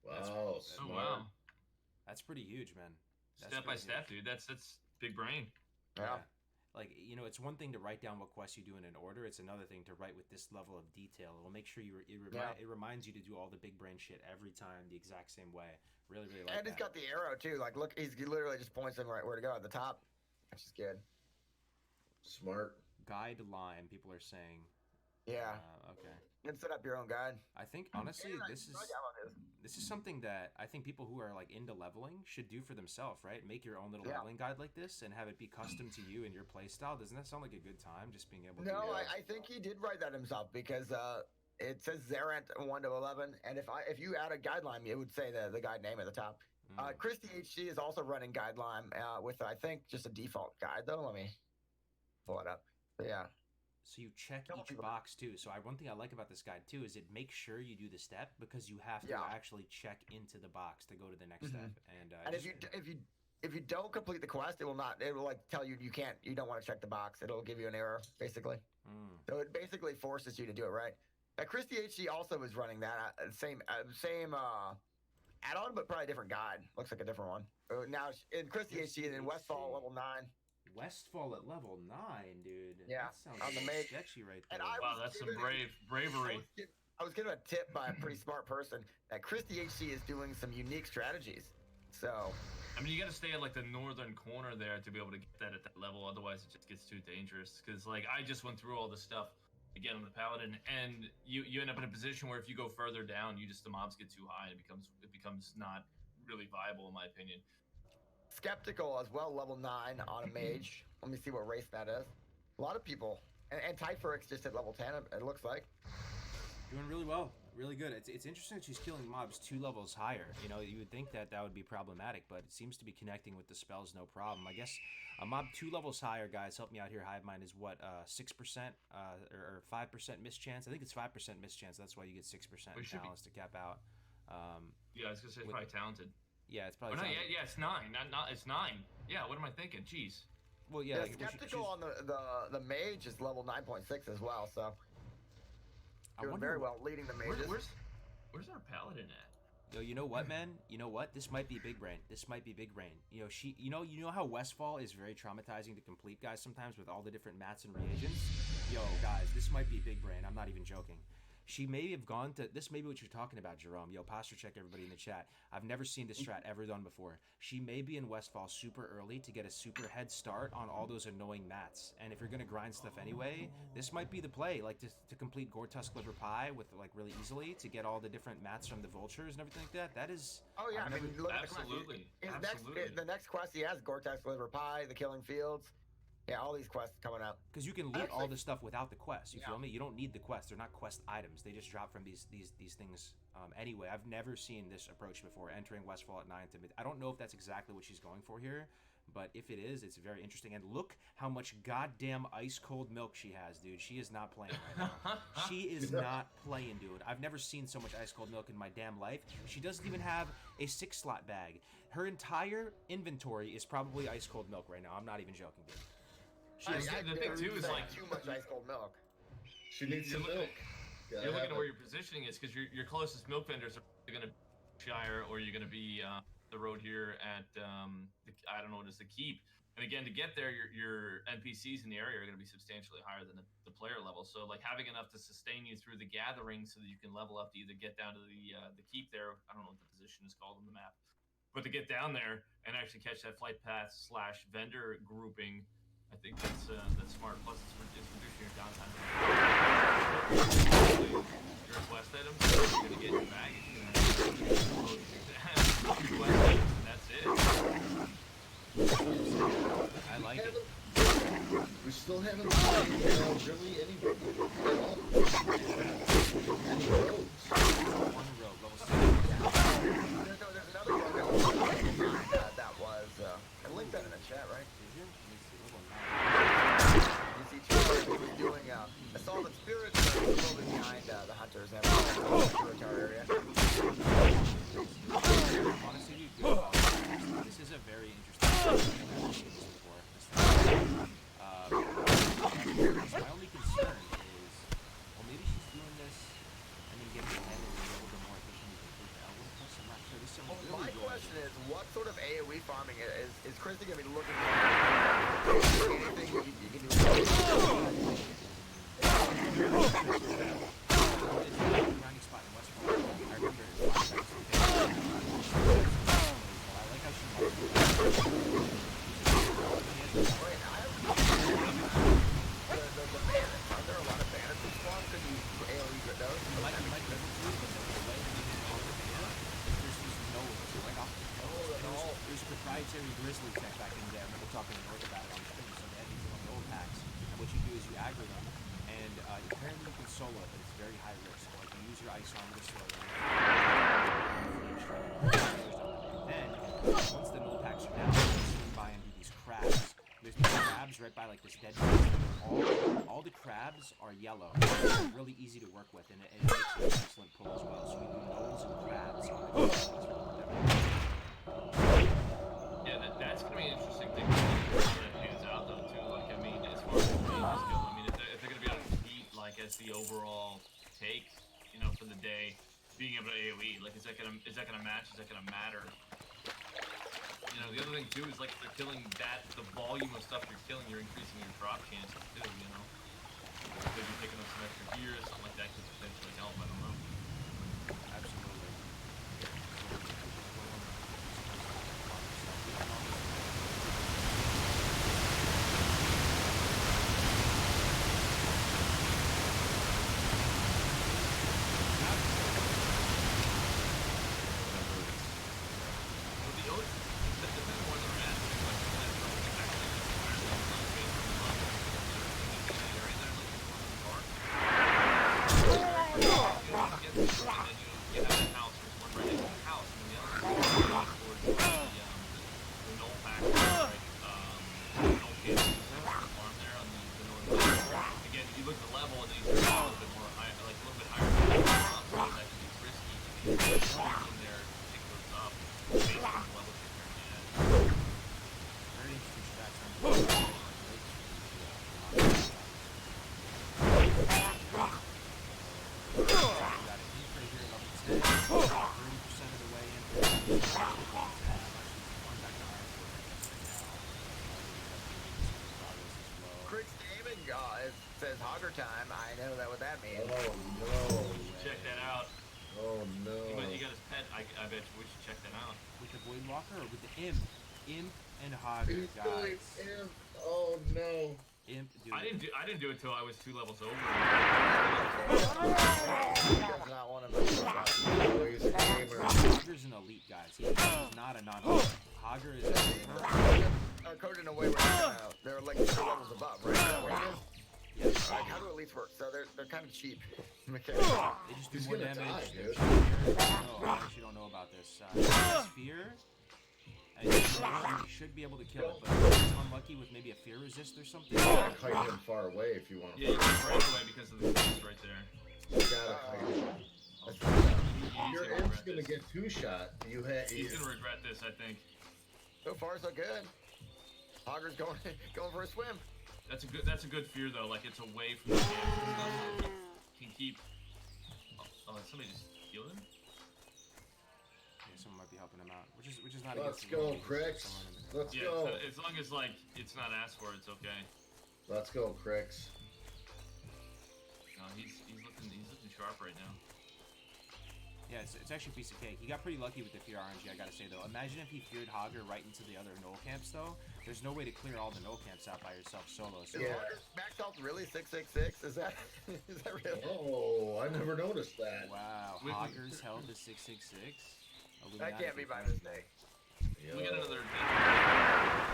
Wow, Oh smart. wow, That's pretty huge, man. That's step by pretty step, huge. dude. That's big brain. Yeah. Like, it's one thing to write down what quests you do in an order. It's another thing to write with this level of detail. It will make sure it reminds you to do all the big brain shit every time the exact same way. Really, really like And he's got the arrow, too. Like, look, he literally just points him right where to go at the top, which is good. Smart. guideline. People are saying. Yeah. Okay. You can set up your own guide. I think honestly, Yeah, this is. I download his. This is something that I think people who are like into leveling should do for themselves, right? Make your own little Yeah. leveling guide like this and have it be custom to you and your play style. Doesn't that sound like a good time? Just being able to. No, I think he did write that himself because it says Zerant 1 to 11, and if you add a guideline, it would say the guide name at the top. Christy HC is also running guideline with I think just a default guide though. Let me pull it up. But yeah. So you check Couple each people- box too. So one thing I like about this guide too is it makes sure you do the step because you have to Yeah. actually check into the box to go to the next step. And, And if you don't complete the quest, it will like tell you you don't want to check the box. It'll give you an error basically. So it basically forces you to do it right. Christy HC also was running that same add-on, but probably a different guide. Looks like a different one. Now in Christy HC and in Westfall level 9. Westfall at level 9, dude. Yeah, That sounds on the a little mage. sketchy right And there. I Wow, was that's some given- bravery. I was given a tip by a pretty smart person that Christy HC is doing some unique strategies. So I mean, you got to stay at like the northern corner there to be able to get that at that level. Otherwise, it just gets too dangerous. Because like I just went through all this stuff again on the paladin, and you end up in a position where if you go further down, the mobs get too high, and it becomes not really viable in my opinion. Skeptical as well, level 9 on a mage. Let me see what race that is. A lot of people. And Typhorix just at level 10, it looks like. Doing really well. Really good. It's interesting that she's killing mobs 2 levels higher. You would think that would be problematic, but it seems to be connecting with the spells no problem. I guess a mob 2 levels higher, guys, help me out here. Hivemind is what, 6% or 5% mischance? I think it's 5% mischance. That's why you get 6% We should be- talents to cap out. Yeah, I was gonna say it's probably talented. Yeah, it's Oh probably. no, talented. yeah, it's 9. Not it's 9. Yeah, what am I thinking? Jeez. Well, yeah. Yeah, like, well, skeptical on the mage is level 9.6 as well, so I doing wonder very what- well leading the mages. Where's our paladin at? Yo, you know what, man? You know what? This might be big brain. This might be big brain. You know, you know how Westfall is very traumatizing to complete, guys. Sometimes with all the different mats and reagents. Yo, guys, this might be big brain. I'm not even joking. She may have gone to this. May be what you're talking about, Jerome. Yo, posture check everybody in the chat. I've never seen this strat ever done before. She may be in Westfall super early to get a super head start on all those annoying mats. And if you're gonna grind stuff anyway, this might be the play. Like to complete Gore-Tusk Liver Pie with like really easily to get all the different mats from the vultures and everything like that. That is. Oh yeah, I've I mean, never- look at Absolutely. the quest. Absolutely. The next quest he has, Gore-Tex Liver Pie, the Killing Fields. Yeah, all these quests coming up. Because you can loot all Actually- this stuff without the quest. You Yeah. feel me? You don't need the quest. They're not quest items. They just drop from these things. Anyway, I've never seen this approach before. Entering Westfall at 9 to mid. I don't know if that's exactly what she's going for here, but if it is, it's very interesting. And look how much goddamn ice cold milk she has, dude. She is not playing right now. She is not playing, dude. I've never seen so much ice cold milk in my damn life. She doesn't even have a 6-slot bag. Her entire inventory is probably ice cold milk right now. I'm not even joking, dude. The thing too is like too much ice cold milk. She needs some milk. Gotta you're looking have at where it. your positioning is because your closest milk vendors are going to be Shire or you're going to be the road here at I don't know what is the Keep. And again, to get there, your NPCs in the area are going to be substantially higher than the player level. So like having enough to sustain you through the gathering so that you can level up to either get down to the Keep there. I don't know what the position is called on the map, but to get down there and actually catch that flight path / vendor grouping. I think that's smart. Plus, it's reducing your downtime. Your quest items, you're gonna get your baggage. Quest items, and that's it. I like it. We still haven't seen really any roads. One rogue, level 6. There's another one that was. I linked that in the chat, right? Did you? Let me see. Level 9. You see, Charlie was doing Assault and Spirits, a little bit behind the Hunters and everything in the Spiritar area. Honestly, dude, good call. This is a very interesting game. I've never seen this before. My only concern is, well, maybe she's doing this and then getting ahead and being a little bit more efficiently complete the Elwyn quest. I'm not sure. This is Well, really my good. question is, what sort of AoE farming is Christy going to be looking for? Anything you can do? It's a grinding spot in Westworld. I remember his last episode. I like how she marked it. Wait, I have the bandits. Are there a lot of bandits in Spawn? Could you AoE with those? You might be able to, but the way you can call the beta, there's these nodes right off the coast. There's a proprietary grizzly tech back in there. I remember talking to North about it on the stream. So they had these little gold packs. And what you do is you aggro them. And apparently you can solo it, but it's very high risk. Like you use your ice armor to slow them. And then, once the null packs are down, you swing by and do these crabs. There's these crabs right by like this dead body. All the crabs are yellow. They're really easy to work with, and it makes an excellent pull as well. So we do nodes and crabs on the Yeah, that's gonna be an interesting thing to see how that pans out though too. Like I mean, as far as the changes go, I mean if they're gonna be able to compete like as the overall take, you know, for the day, being able to AoE, like is that gonna match? Is that gonna matter? You know, the other thing too is like if they're killing the volume of stuff you're killing, you're increasing your drop chances too. You know, maybe picking up some extra gear, something like that could potentially help. I don't know. Absolutely. Well, the ocean, depending on where they're at, like, that's actually says Hogger time, I know that what that means. Oh no. Check that out. Oh no. You got his pet. I bet you we should check that out. With the Void Walker or with the Imp? Imp and Hogger, He's doing guys. him. Oh no. Imp, dude. I didn't do it till I was 2 levels over. That's not one of them. Oh, he's a gamer. Hogger's an elite, guys. He's not a non-elite. Hogger is a Are coded in a way where they're like 2 levels above, right? Is that what it is? yes. Like, how do elites work? So they're kind of cheap. Mechanically. They just do He's more gonna damage. die, dude. No, I actually don't know about this. Sphere. And you should be able to kill it, but it's unlucky with maybe a fear resist or something. You gotta kite him far away if you want to. Yeah, you can break away because of the face right there. You gotta kite him. Your He's imp's gonna gonna regret get 2-shot. You this. had. He's gonna regret this, I think. So far, so good. Hogger's going for a swim. That's a good fear though. Like it's away from the game. Can keep. Oh, somebody just healed him. Yeah, someone might be helping him out, which is not. Let's against the go, rules. Crix. Someone in the- Let's Yeah, go. so as long as like it's not asked for, it's okay. Let's go, Crix. No, he's looking sharp right now. Yeah, it's actually a piece of cake. He got pretty lucky with the fear RNG, I gotta say though. Imagine if he feared Hogger right into the other null camps though. There's no way to clear all the null camps out by yourself solo. So Is Hogger's max health really 666? Is that real? Oh, I never noticed that. wow, Wait, Hogger's health is 666. That can't be by mistake. Yo. We got another.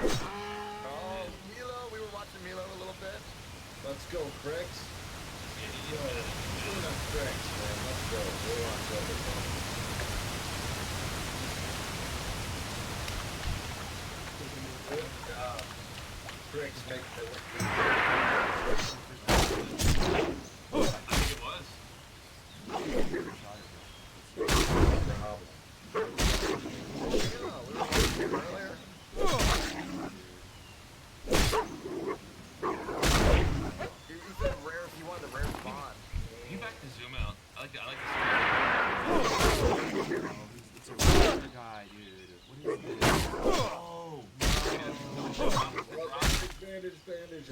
Oh, Milo. We were watching Milo a little bit. Let's go, Crix. Yeah, Yo, tune up Crix, man. Let's go. We're on to other one. Good job. Crix, make the I think it was. problem. Milo, we were watching him earlier. You said rare if you wanted the rare spawn. You back to zoom out. I like to Oh, it's a regular guy, dude. What is this? Oh, Bandage.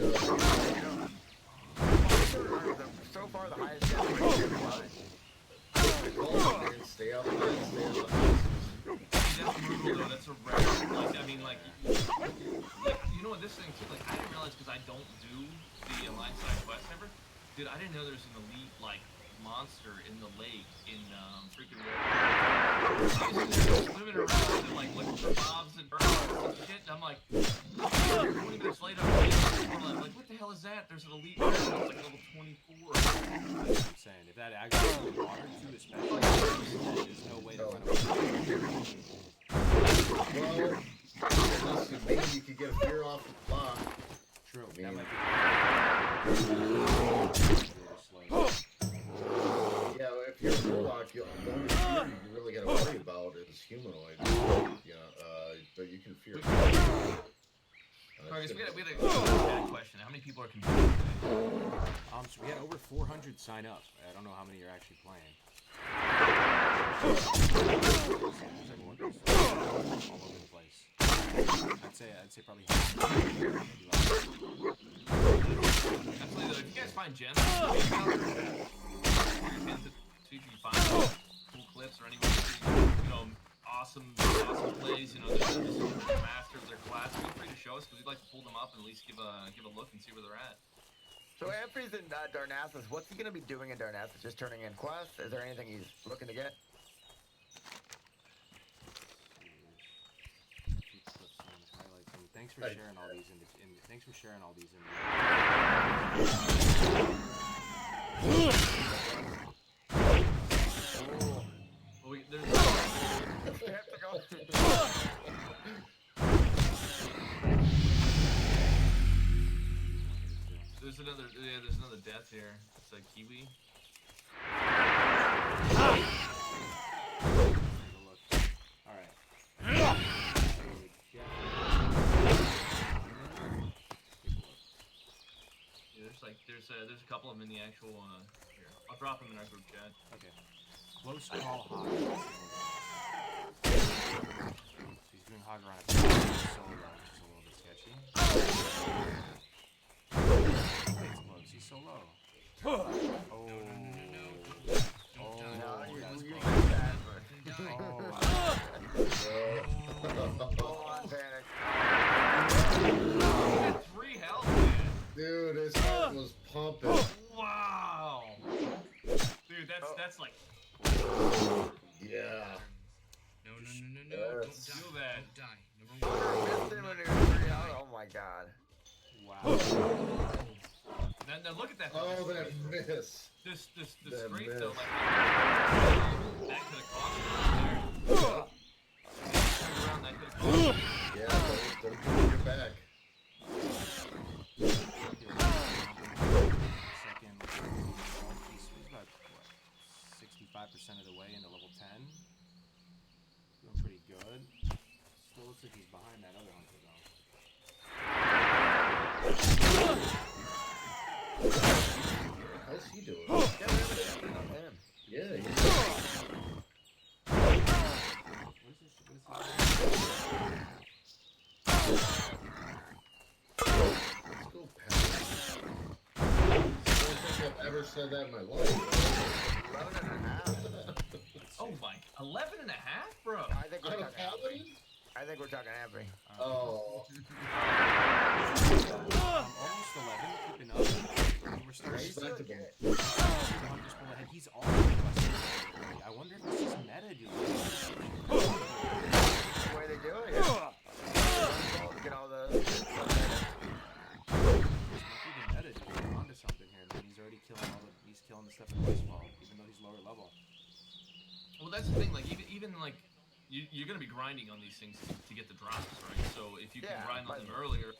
So far, the highest damage is mine. Stay out of the That's brutal though. That's a rare. Like I mean, like you know what this thing too. Like I didn't realize because I don't do the line side quest ever. Dude, I didn't know there's an elite like monster in the lake in freaking swimming around and like looking for mobs and birds and shit. And I'm like, 20 minutes later, I'm like, what the hell is that? There's an elite monster that's like level 24. I'm saying if that aggro's in the water too, especially, there's no way to run away. Well, listen, maybe you could get a fear off the block. True. I That mean- might be slow. Yeah, if you're a warlock, the only fear you really got to worry about is humanoid. Yeah, but you can fear. Marcus, we had a question. How many people are confused today? So we had over 400 sign up. I don't know how many are actually playing. Everyone goes all over the place. I'd say probably. Absolutely, though. If you guys find gems, see if you can find cool clips or anyone, awesome plays. They're master of their class. Feel free to show us because we'd like to pull them up and at least give a look and see where they're at. So Amphi's in Darnassus. What's he going to be doing in Darnassus? Just turning in quests? Is there anything he's looking to get? Thanks for sharing all these thanks for sharing all these Well, there's We have to go. there's another death here. It's like Kiwi. Alright. Yeah, there's a couple of them in the actual here. I'll drop them in our group chat. Okay. Close call Hogger. He's doing Hogger on a solo, which is a little bit sketchy. It's close. is he so low? No, Oh. No, Oh, you that's you close. got that, but full on panic. He had 3 health, man. Dude, his heart was pumping. Wow. Dude, that's like Yeah. no, Yes. don't Feel die. that. Don't die. Number Hunter one. missed him when he was 3 out. Oh my god. Wow. Now look at that. Oh, that miss. This That straight miss. though, like that could have cost him right there. Turned around, that could have cost him. Yeah, don't give your back. Second, he's about what, 65% of the way into level 10. Doing pretty good. Still looks like he's behind that other hunter though. How's he doing? Yeah, we haven't seen him. Man. Yeah, he's What is this? Let's go, Pat. I don't think I've ever said that in my life. 11 and a half. Oh my, 11 and a half, bro. I think we're Out talking of Paladin? happy. I think we're talking happy. Oh. Almost 11, keeping up. We're starting to see Respectable. the hunters pull ahead. He's also requesting early. I wonder if this is meta, dude. The way they do it. Yeah. Get all the. This might be the meta, dude. He's onto something here, man. He's already killing he's killing the stuff in Westfall, even though he's lower level. Well, that's the thing. Like even like you're gonna be grinding on these things to get the drops, right? So if you can Yeah, grind on but- them earlier.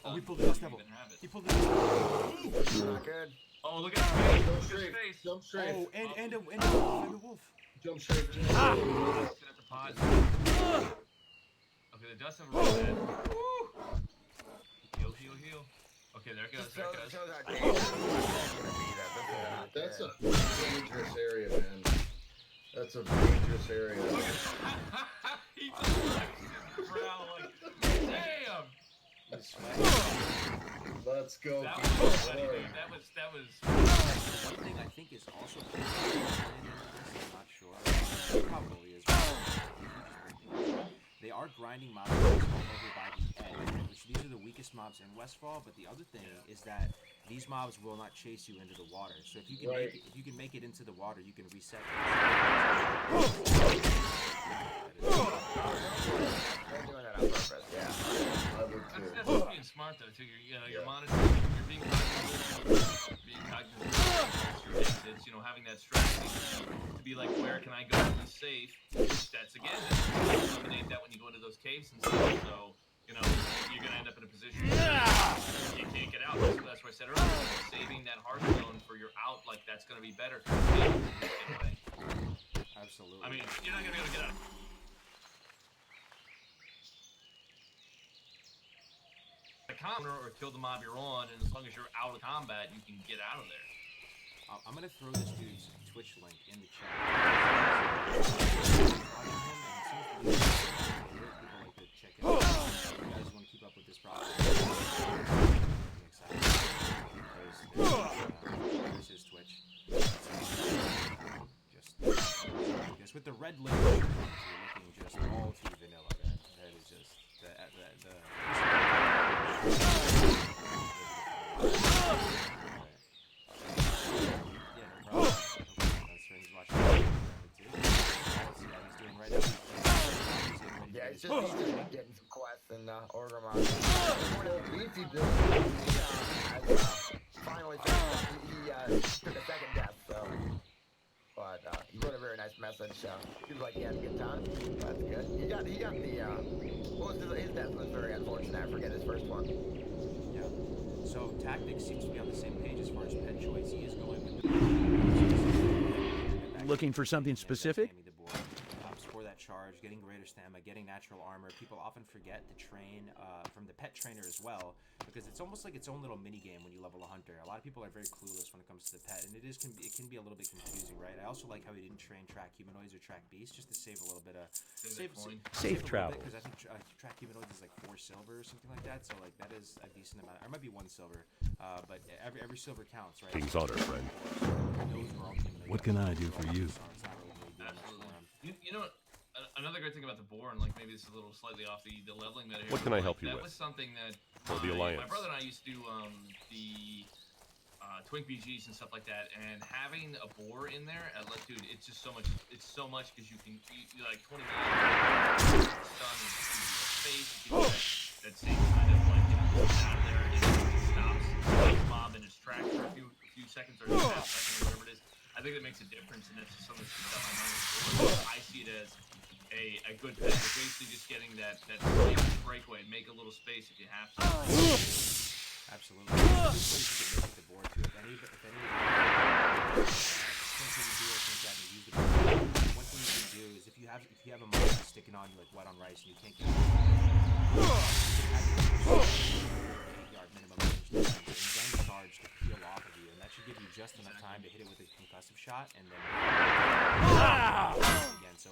Oh, he pulled the dust devil. He pulled the dust devil. Not good. Oh, look at his face. Jump Look at his straight. face. Jump straight. Oh, and a wolf. And a wolf. Jump straight. Sit at the pod. Okay, the dust devil is dead. Heal, heal, heal. Okay, there it goes. Just There it shows goes. how dangerous it's gonna be. That's not a good. dangerous area, man. That's a dangerous area. He just like growl like, damn. Let's go. That Keith. was funny, dude. That was. One thing I think is also pretty I'm not sure. It probably is. They are grinding mobs in Westfall over by the edge, which these are the weakest mobs in Westfall. But the other thing is that these mobs will not chase you into the water. So if you can Right. if you can make it into the water, you can reset. They're doing that on purpose. Yeah. I would That's too. just being smart though too. You're monitoring. You're being cognizant of your exits. Having that strategy to be like, where can I go to be safe? That's again, eliminate that when you go into those caves and stuff. So you're gonna end up in a position where you can't get out. That's what I said earlier. Saving that hard zone for your out, like that's gonna be better. Absolutely. I mean, you're not gonna be able to get out. A counter or kill the mob you're on, and as long as you're out of combat, you can get out of there. I'm gonna throw this dude's Twitch link in the chat. People like to check it out. You guys want to keep up with this process? There's his Twitch. Just with the red link, you're looking just all too vanilla. That is just the Yeah, it's just he's just getting some quests and Orgrimmar. Beefy build. Finally finished up. He took a second death, so. But he wrote a very nice message. He was like, he had a good time. That's good. He got the what was his death was very unfortunate. I forget his first one. Yeah. So Tactics seems to be on the same page as far as pet choice. He is going with the Looking for something specific? The board. For that charge. charge, getting greater stamina, getting natural armor. People often forget to train from the pet trainer as well, because it's almost like its own little mini game when you level a hunter. A lot of people are very clueless when it comes to the pet, and it can be a little bit confusing, right? I also like how he didn't train track humanoids or track beasts, just to save a little bit of Safe travel. because I think track humanoids is like 4 silver or something like that, so like that is a decent amount. Or it might be 1 silver, but every silver counts, right? King's honor, friend. What can I do for you? Absolutely. You know what? Another great thing about the boar, and like maybe this is a little slightly off the leveling meta here. What can but, I help like, you that with? was something that For the Alliance. my brother and I used to do the Twink BGs and stuff like that, and having a boar in there, like, dude, it's just so much. It's so much because you can you like 20 minutes stun, you can use the space, you can use that same kind of like out there, it stops the mob in its tracks for a few seconds or a half second or whatever it is. I think that makes a difference, and that's just something I see it as a good pet. You're basically just getting that breakaway. Make a little space if you have to. Absolutely. The board too. If any something you do, I think that you use the board. One thing you can do is if you have a mob sticking on you like wet on rice and you can't get it, 8-yard minimum range, and then charge to peel off of you, and that should give you just enough time to hit it with a concussive shot, and then again. So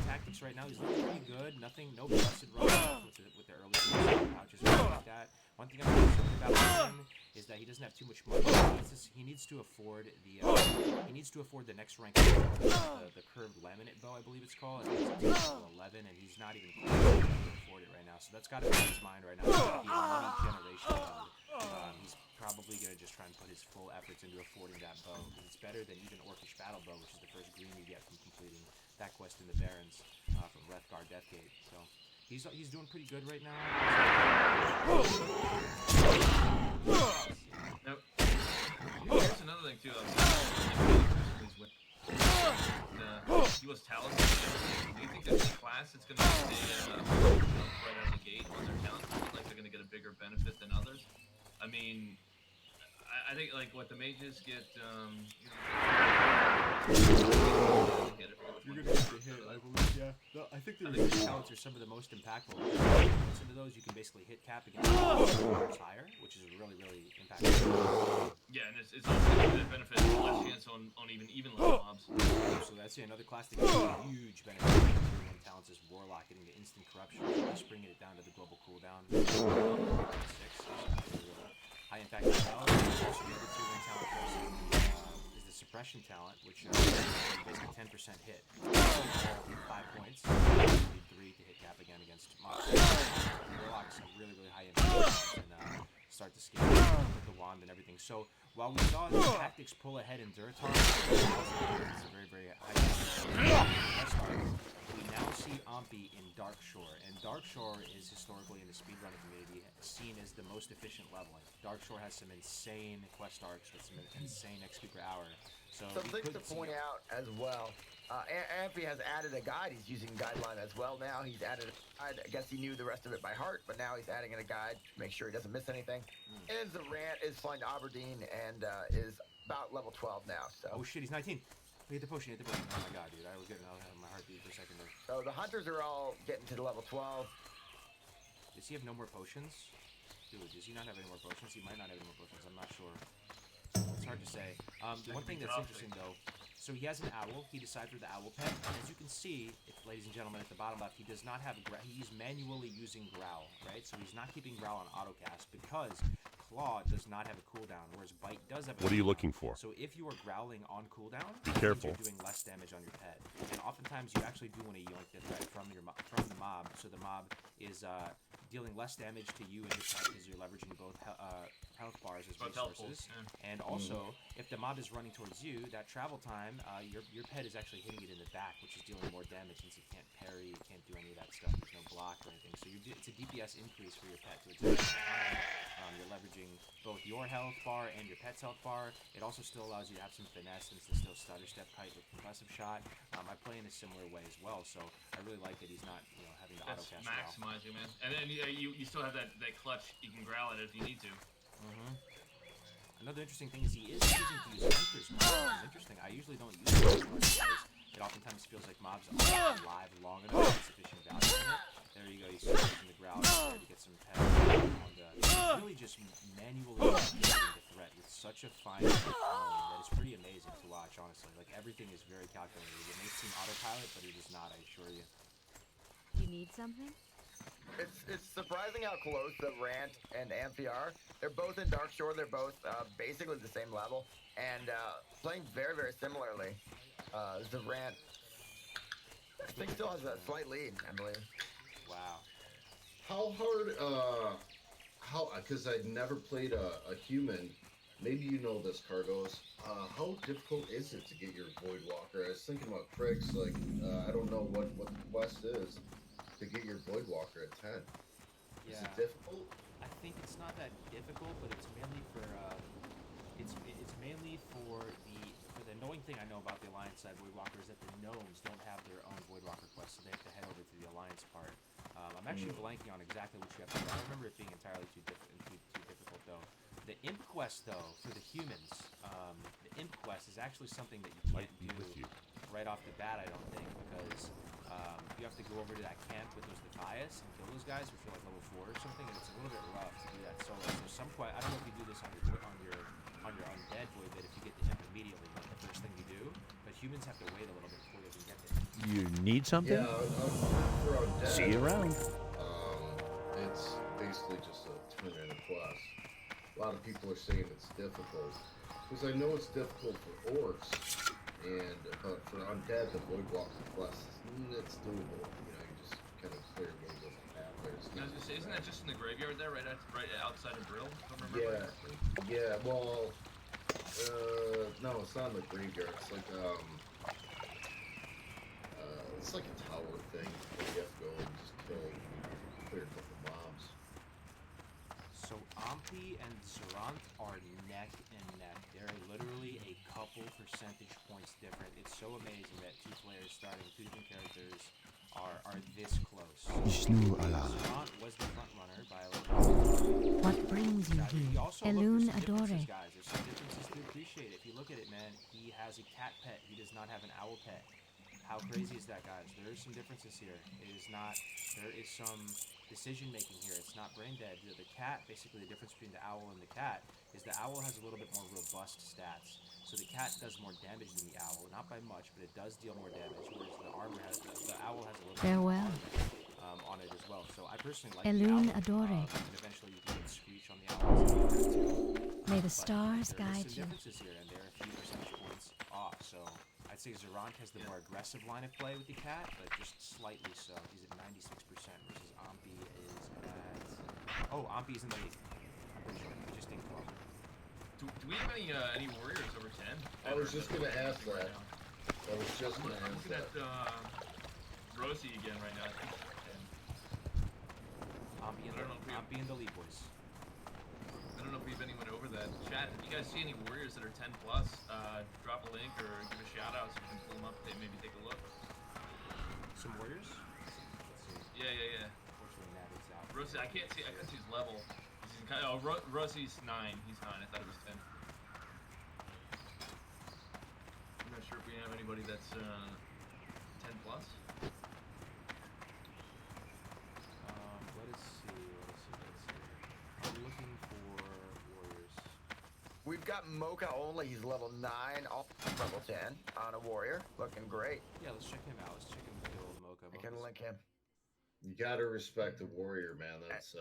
tactics right now, he's looking pretty good. No busted runs with the early pouches or anything like that. One thing I'm concerned about with him is that he doesn't have too much money. He needs to afford the next rank, the curved laminate bow, I believe it's called. I think it's level 11, and he's not even close to afford it right now. So that's got to be in his mind right now. It's got to be a money generation mode. He's probably gonna just try and put his full efforts into affording that bow, because it's better than even Orcish Battle Bow, which is the first green you get from completing that quest in the Barrens from Wrethgar Deathgate. So he's doing pretty good right now. Now, here's another thing too. He was Talisman. Do you think there's a class that's going to stay right out of the gate on their talent? Like they're going to get a bigger benefit than others? I mean, I think like what the mages get. You're gonna get the hit, I believe. Yeah. No, I think the resist talents are some of the most impactful. Listen to those, you can basically hit cap against mobs higher, which is really impactful. Yeah, and it's also going to benefit less chance on even level mobs. So that's another class that gets a huge benefit. Tier 1 talents is Warlock, getting the instant corruption, just bringing it down to the global cooldown. 6 high impact as well. Also, the other tier 1 talent person is the suppression talent, which is basically 10% hit. 5 points. You need 3 to hit cap again against mobs. Warlock is really high impact and start to scale with the wand and everything. So while we saw the tactics pull ahead in Durtar, it's a very high impact. We now see Ompi in Darkshore, and Darkshore is historically in the speedrunning community seen as the most efficient leveling. Darkshore has some insane quest arcs with some insane XP per hour. So some things to point out as well. Amphi has added a guide. He's using Guideline as well now. He's added a guide. I guess he knew the rest of it by heart, but now he's adding in a guide to make sure he doesn't miss anything. And Zarant is flying to Aberdeen and is about level 12 now. So. Oh shit, he's 19. Hit the potion, Oh my god, dude. I was getting out of my heartbeat for a second there. So the hunters are all getting to the level 12. Does he have no more potions? Dude, does he not have any more potions? He might not have any more potions. I'm not sure. It's hard to say. The one thing that's interesting, though, so he has an owl. He decides for the owl pet. And as you can see, ladies and gentlemen, at the bottom left, he does not have he's manually using Growl, right? So he's not keeping Growl on autocast because Claw does not have a cooldown, whereas Bite does have a What are you cooldown. looking for? So if you are growling on cooldown, Be that means careful. you're doing less damage on your pet. And oftentimes you actually do want to yoink the threat from the mob, so the mob is dealing less damage to you and your pet because you're leveraging both health bars as resources. And also, if the mob is running towards you, that travel time, your pet is actually hitting it in the back, which is dealing more damage since it can't parry, it can't do any of that stuff. There's no block or anything. So it's a DPS increase for your pet to attack the time. You're leveraging both your health bar and your pet's health bar. It also still allows you to have some finesse since there's still stutter step kite with concussive shot. I play in a similar way as well, so I really like that he's not, having to That's autocast. maximizing, man. And then you still have that clutch. You can growl it if you need to. Another interesting thing is he is choosing to use hunters. Which is interesting. I usually don't use hunters because it oftentimes feels like mobs aren't alive long enough to get sufficient value from it. There you go, you see using the growl to get some pet on the really just manually manipulating the threat with such a fine tone that is pretty amazing to watch, honestly. Like everything is very calculated. It may seem autopilot, but it is not, I assure you. You need something? It's surprising how close the Rant and Amphi are. They're both in Darkshore. They're both basically the same level and playing very, very similarly. The Rant, I think, still has a slight lead, I believe. Wow. How hard, because I'd never played a human, maybe you know this, Cargos, how difficult is it to get your Voidwalker? I was thinking about tricks, like, I don't know what the quest is to get your Voidwalker at 10. Is it difficult? I think it's not that difficult, but it's mainly for, it's mainly for the annoying thing I know about the Alliance side Voidwalker is that the gnomes don't have their own Voidwalker quest, so they have to head over to the Alliance part. I'm actually blanking on exactly what you have to do. I don't remember it being entirely too difficult, though. The Imp quest, though, for the humans, the Imp quest is actually something that you can't do right off the bat, I don't think, because you have to go over to that camp with those Defias and kill those guys, which are like level 4 or something, and it's a little bit rough to do that solo. So I don't know if you do this on your undead void, but if you get the Imp immediately, like the first thing you do, but humans have to wait a little bit before they can get there. You need something? Yeah, for undead, See you around. It's basically just a turn-in quest. A lot of people are saying it's difficult, because I know it's difficult for orcs, but for undead, the Voidwalker quest, it's doable. You know, you just kind of clear a little bit of the path there. I was gonna say, isn't that just in the graveyard there, right outside of Brill? If I remember correctly? Yeah, well, no, it's not in the graveyard. It's like, it's like a tower thing where you have to go and just clear a couple mobs. So Ampi and Zerant are neck and neck. They're literally a couple percentage points different. It's so amazing that two players starting two different characters are this close. Zerant was the front runner by a little bit. What brings you He here? also Elune there's some Adore. differences, guys. There's some differences to appreciate. If you look at it, man, he has a cat pet. He does not have an owl pet. How crazy is that, guys? There is some differences here. It is not. There is some decision making here. It's not brain dead. The cat, basically, the difference between the owl and the cat is the owl has a little bit more robust stats. So the cat does more damage than the owl, not by much, but it does deal more damage. Whereas the owl has a little Farewell. on it as well. So I personally like Elune the owl. Adore. And eventually you can get Screech on the owl. May the stars There guide is you. some differences here, and they're a few percentage points off. So I'd say Zerant has the more aggressive line of play with the cat, but just slightly so. He's at 96% versus Ampi is at... Oh, Ampi's in the lead. I'm pretty sure. He just didn't 12. Do we have any warriors over 10? I was just gonna ask that. I was just I'm gonna ask looking that. at Rosie again right now. I think she's 10. Ampi I don't know if we have- Ampi and the lead boys. I don't know if we have anyone over that. Chat, if you guys see any warriors that are 10 plus, drop a link or give a shout out so we can pull them up and maybe take a look. Some warriors? Let's see. Yeah. Unfortunately, Nat is out. Rosie, I can't see his level. He's kind of, Rosie's 9. He's 9. I thought it was 10. I'm not sure if we have anybody that's 10 plus. Let us see. I'm looking for warriors. We've got Mocha only. He's level 9, all level 10 on a warrior. Looking great. Yeah, let's check him out. Let's check him with Mocha. I can link him. You gotta respect the warrior, man. That's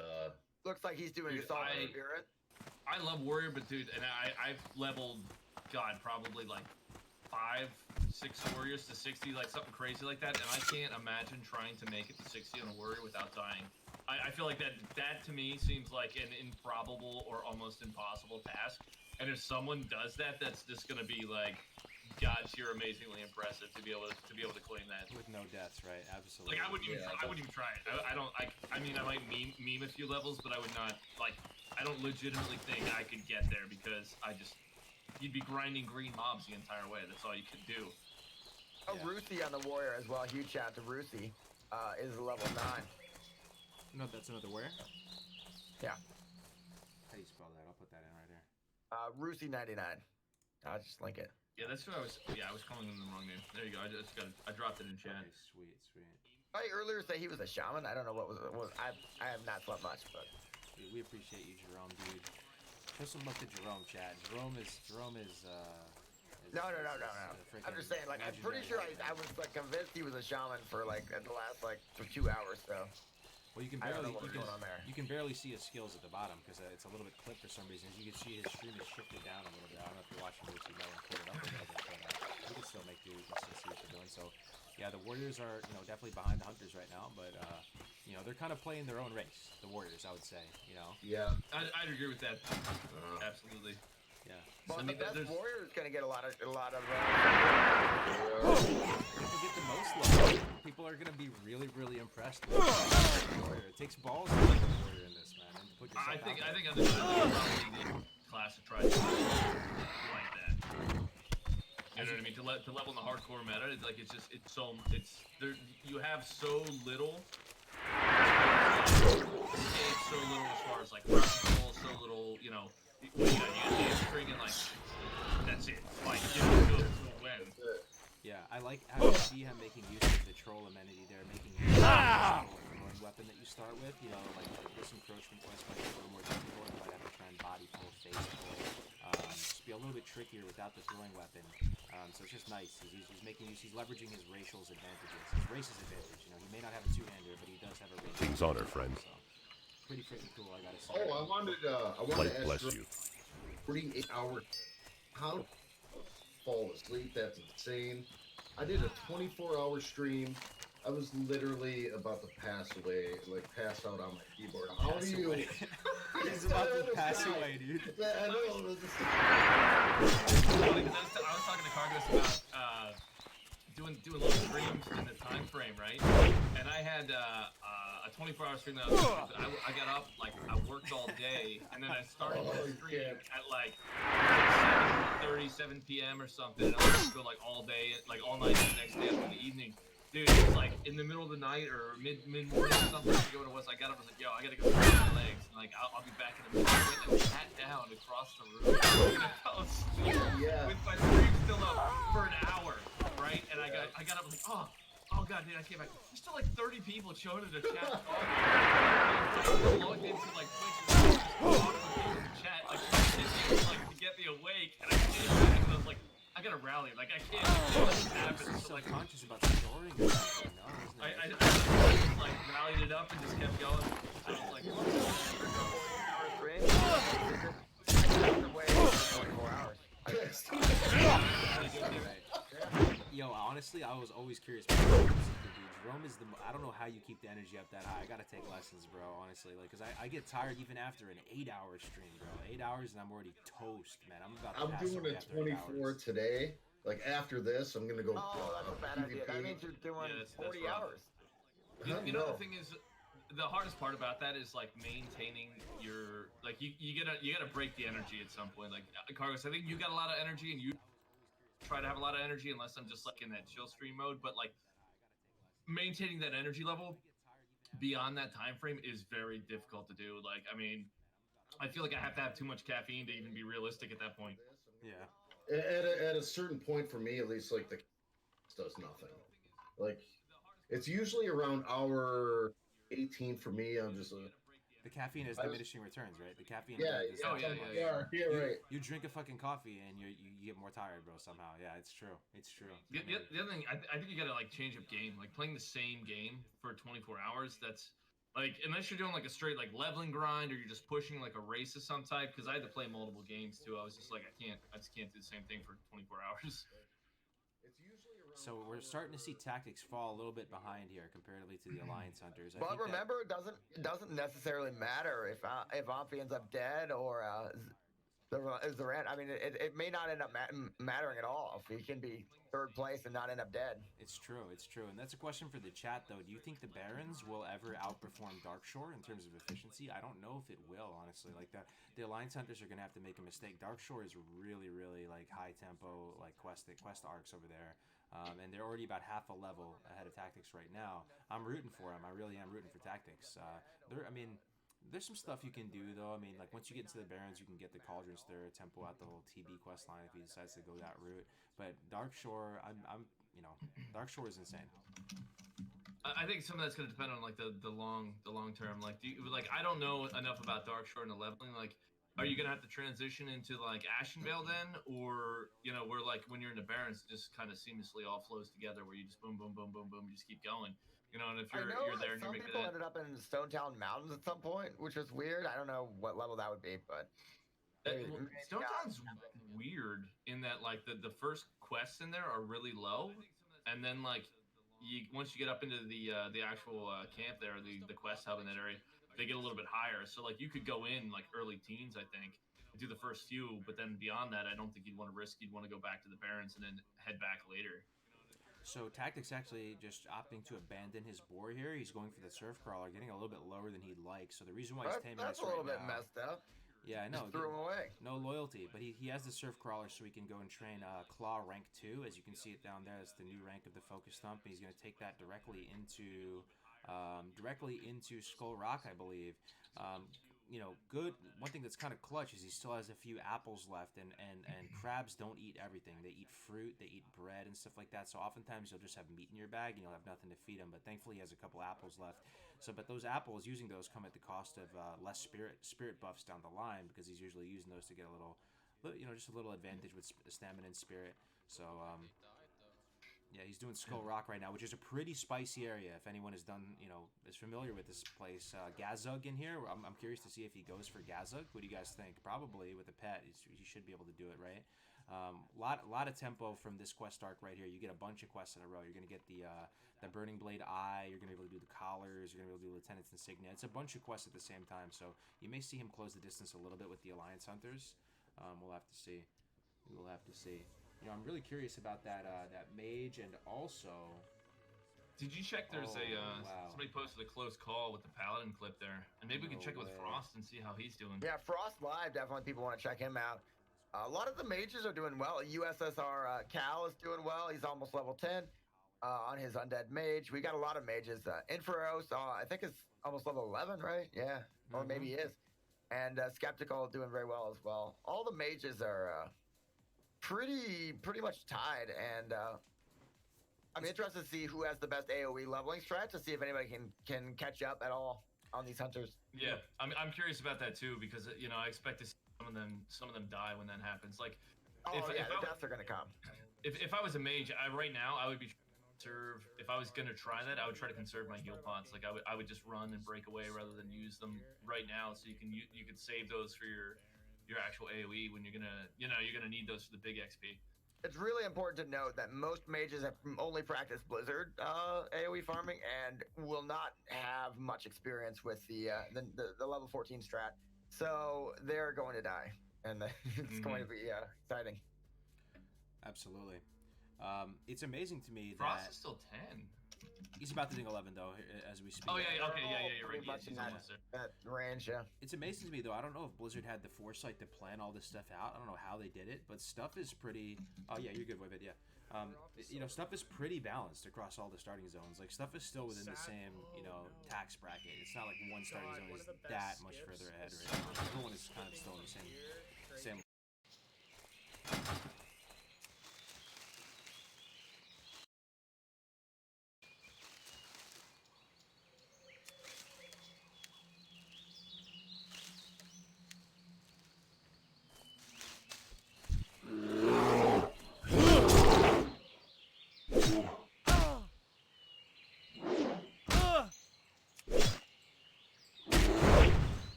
Looks like he's doing Dude, a solid spirit. I love warrior, but dude, and I've leveled, God, probably like 5, 6 warriors to 60, like something crazy like that, and I can't imagine trying to make it to 60 on a warrior without dying. I feel like that to me seems like an improbable or almost impossible task. And if someone does that, that's just gonna be like, God, you're amazingly impressive to be able to claim that. With no deaths, right? Absolutely. Like I wouldn't even try it. I mean, I might meme a few levels, but I would not like. I don't legitimately think I could get there because you'd be grinding green mobs the entire way. That's all you could do. Oh, Ruthie on the warrior as well. Huge shout to Ruthie. Is level 9. No, that's another where? Yeah. How do you spell that? I'll put that in right here. Ruthie 99. I'll just link it. Yeah, that's what I was. Yeah, I was calling him the wrong name. There you go. I dropped it in chat. Okay, sweet, sweet. I earlier say he was a shaman. I don't know what was. I have not slept much, but We appreciate you, Jerome, dude. Show some love to Jerome, Chad. Jerome is no. I'm just saying, like, I'm pretty sure I was like convinced he was a shaman for like the last like for 2 hours. So Well, you can I don't barely know what's going on there. you can barely see his skills at the bottom because it's a little bit clipped for some reason. As you can see, his stream is shifted down a little bit. I don't know if you're watching this, you might want to pull it up a little bit, but we can still make do. We can still see what they're doing. So, yeah, the Warriors are definitely behind the Hunters right now, but they're kind of playing their own race. The Warriors, I would say. Yeah. I'd agree with that. Absolutely. Yeah. But I mean, the best there's- warrior is gonna get a lot of. People get the most love. People are gonna be really, really impressed with the Warrior. It takes balls to be a Warrior in this, man, and to put yourself I out think there. on the probably the class of tries like that. You know what I mean? To level in the hardcore meta, it's like it's there. You have so little. It's so little as far as like control, so little. You got string and like that's it. Like go win. Yeah, I like how you see him making use of the troll amenity there, making use of the throwing weapon that you start with. Like this encroachment quest might be a little more difficult. You might have to try and body pull, face pull. Just be a little bit trickier without the throwing weapon. So it's just nice. He's making use. He's leveraging his racial's advantages, his race's advantage. He may not have a two-hander, but he does have a race. King's honor, friend. So, pretty freaking cool, I gotta say. Oh, I wanted Light to bless ask you. 48-hour. How to fall asleep? That's insane. I did a 24-hour stream. I was literally about to pass away, like pass out on my keyboard. How do you? He's about to pass away, dude. I know. It was just... I was talking to Cargos about doing little streams in the time frame, right? And I had a 24-hour stream that I got up, like I worked all day, and then I started the stream at like 7:30, 7 p.m. or something, and I was go like all day, like all night the next day up in the evening. Dude, it was like in the middle of the night or mid morning or something. I forget what it was. I got up and was like, yo, I gotta go stretch my legs. And like, I'll be back in a minute. I went and sat down across the room. And I fell asleep with my stream still up for an hour, right? And I got up and like, oh god, dude, I came back. There's still like 30 people showing in the chat. I logged into like Twitch and talked with people in the chat, like to get me awake. And I came back and I was like, I gotta rally. Like I can't. What happened? So like. Conscious about snoring or something, I just like rallied it up and just kept going. I was like, Way 24 hours. Yo, honestly, I was always curious about Jerome. Jerome is I don't know how you keep the energy up that high. I gotta take lessons, bro, honestly. Like, cause I get tired even after an 8-hour stream, bro. 8 hours and I'm already toast, man. I'm doing a 24 today. Like after this, I'm gonna go. Oh, that's a bad idea. That means you're doing 40 hours. You know the thing is, the hardest part about that is like maintaining your like you gotta break the energy at some point. Like Cargos, I think you got a lot of energy and you try to have a lot of energy unless I'm just like in that chill stream mode. But like maintaining that energy level beyond that time frame is very difficult to do. Like I mean, I feel like I have to have too much caffeine to even be realistic at that point. Yeah. At a certain point for me, at least, like the does nothing. Like it's usually around hour 18 for me. I'm just the caffeine has diminishing returns, right? The caffeine. Yeah, right. You drink a fucking coffee and you get more tired, bro. Somehow, yeah, it's true. It's true. The other thing, I think you gotta like change up game. Like playing the same game for 24 hours. That's like unless you're doing like a straight like leveling grind or you're just pushing like a race of some type. Because I had to play multiple games too. I was just like I just can't do the same thing for 24 hours. So we're starting to see tactics fall a little bit behind here comparatively to the Alliance Hunters. But remember, it doesn't necessarily matter if Amphi ends up dead or Zoran. I mean, it may not end up mattering at all if he can be third place and not end up dead. It's true, and that's a question for the chat though. Do you think the Barons will ever outperform Darkshore in terms of efficiency? I don't know if it will, honestly. Like the Alliance Hunters are gonna have to make a mistake. Darkshore is really, really like high tempo, like quest arcs over there. And they're already about half a level ahead of Tactics right now. I'm rooting for them. I really am rooting for Tactics. There's some stuff you can do though. I mean, like once you get into the Barrens, you can get the Cauldron Stir tempo out the whole TB quest line if he decides to go that route. But Dark Shore, Dark Shore is insane. I think some of that's going to depend on like the long term. Like, I don't know enough about Dark Shore and the leveling. Like, are you going to have to transition into like Ashenvale then, or where like when you're in the Barrens, it just kind of seamlessly all flows together, where you just boom, boom, boom, boom, boom, you just keep going. And if you're there and you're some making people it. ended up in Stonetown Mountains at some point, which was weird. I don't know what level that would be, but Stonetown's weird in that like the first quests in there are really low, and then like once you get up into the actual camp there, the quest hub in that area, they get a little bit higher. So like you could go in like early teens, I think, and do the first few, but then beyond that, I don't think you'd want to risk. You'd want to go back to the Barrens and then head back later. So Tactics actually just opting to abandon his boar here. He's going for the Surf Crawler, getting a little bit lower than he'd like. So the reason why he's taming that's this a little right bit now, messed up. Yeah, I know. Just threw him away. No loyalty, but he has the Surf Crawler, so he can go and train Claw rank 2. As you can see it down there, that's the new rank of the Focus Thump. And he's going to take that directly into Skull Rock, I believe. Good. One thing that's kind of clutch is he still has a few apples left, and crabs don't eat everything. They eat fruit, they eat bread and stuff like that. So oftentimes you'll just have meat in your bag and you'll have nothing to feed him. But thankfully he has a couple apples left. But those apples, using those come at the cost of less spirit buffs down the line, because he's usually using those to get a little, just a little advantage with stamina and spirit. So yeah, he's doing Skull Rock right now, which is a pretty spicy area. If anyone is familiar with this place, Gazug in here. I'm curious to see if he goes for Gazug. What do you guys think? Probably with a pet, he should be able to do it, right? Lot of tempo from this quest arc right here. You get a bunch of quests in a row. You're gonna get the Burning Blade Eye. You're gonna be able to do the collars. You're gonna be able to do Lieutenant's Insignia. It's a bunch of quests at the same time, so you may see him close the distance a little bit with the Alliance Hunters. We'll have to see. We will have to see. I'm really curious about that mage, and also. Did you check? There's wow. Somebody posted a close call with the Paladin clip there, and maybe we can check it with Frost and see how he's doing. Yeah, Frost Live, definitely people want to check him out. A lot of the mages are doing well. USSR Cal is doing well. He's almost level 10 on his Undead Mage. We got a lot of mages. Inferos, I think is almost level 11, right? Yeah, or maybe he is. And Skeptical doing very well as well. All the mages are pretty much tied, and I'm interested to see who has the best AoE leveling strat, to see if anybody can catch up at all on these hunters. Yeah, I'm curious about that too, because I expect to see some of them die when that happens. Like, the deaths are gonna come. If I was a mage, right now I would be conserve. If I was gonna try that, I would try to conserve my heal pots. Like I would just run and break away rather than use them right now, so you could save those for your actual AoE when you're gonna need those for the big XP. It's really important to note that most mages have only practiced Blizzard AoE farming and will not have much experience with the level 14 strat, so they're going to die, and it's going to be exciting. Absolutely. It's amazing to me Frost that is still 10. He's about to ding 11 though, as we speak. Oh yeah, okay, yeah, you're right. Pretty much in He's almost there. that range, yeah. It's amazing to me though. I don't know if Blizzard had the foresight to plan all this stuff out. I don't know how they did it, but stuff is pretty. Oh yeah, you're good with it. Yeah. Stuff is pretty balanced across all the starting zones. Like stuff is still within the same, tax bracket. It's not like one starting zone is that much further ahead, right? Everyone is kind of still in the same.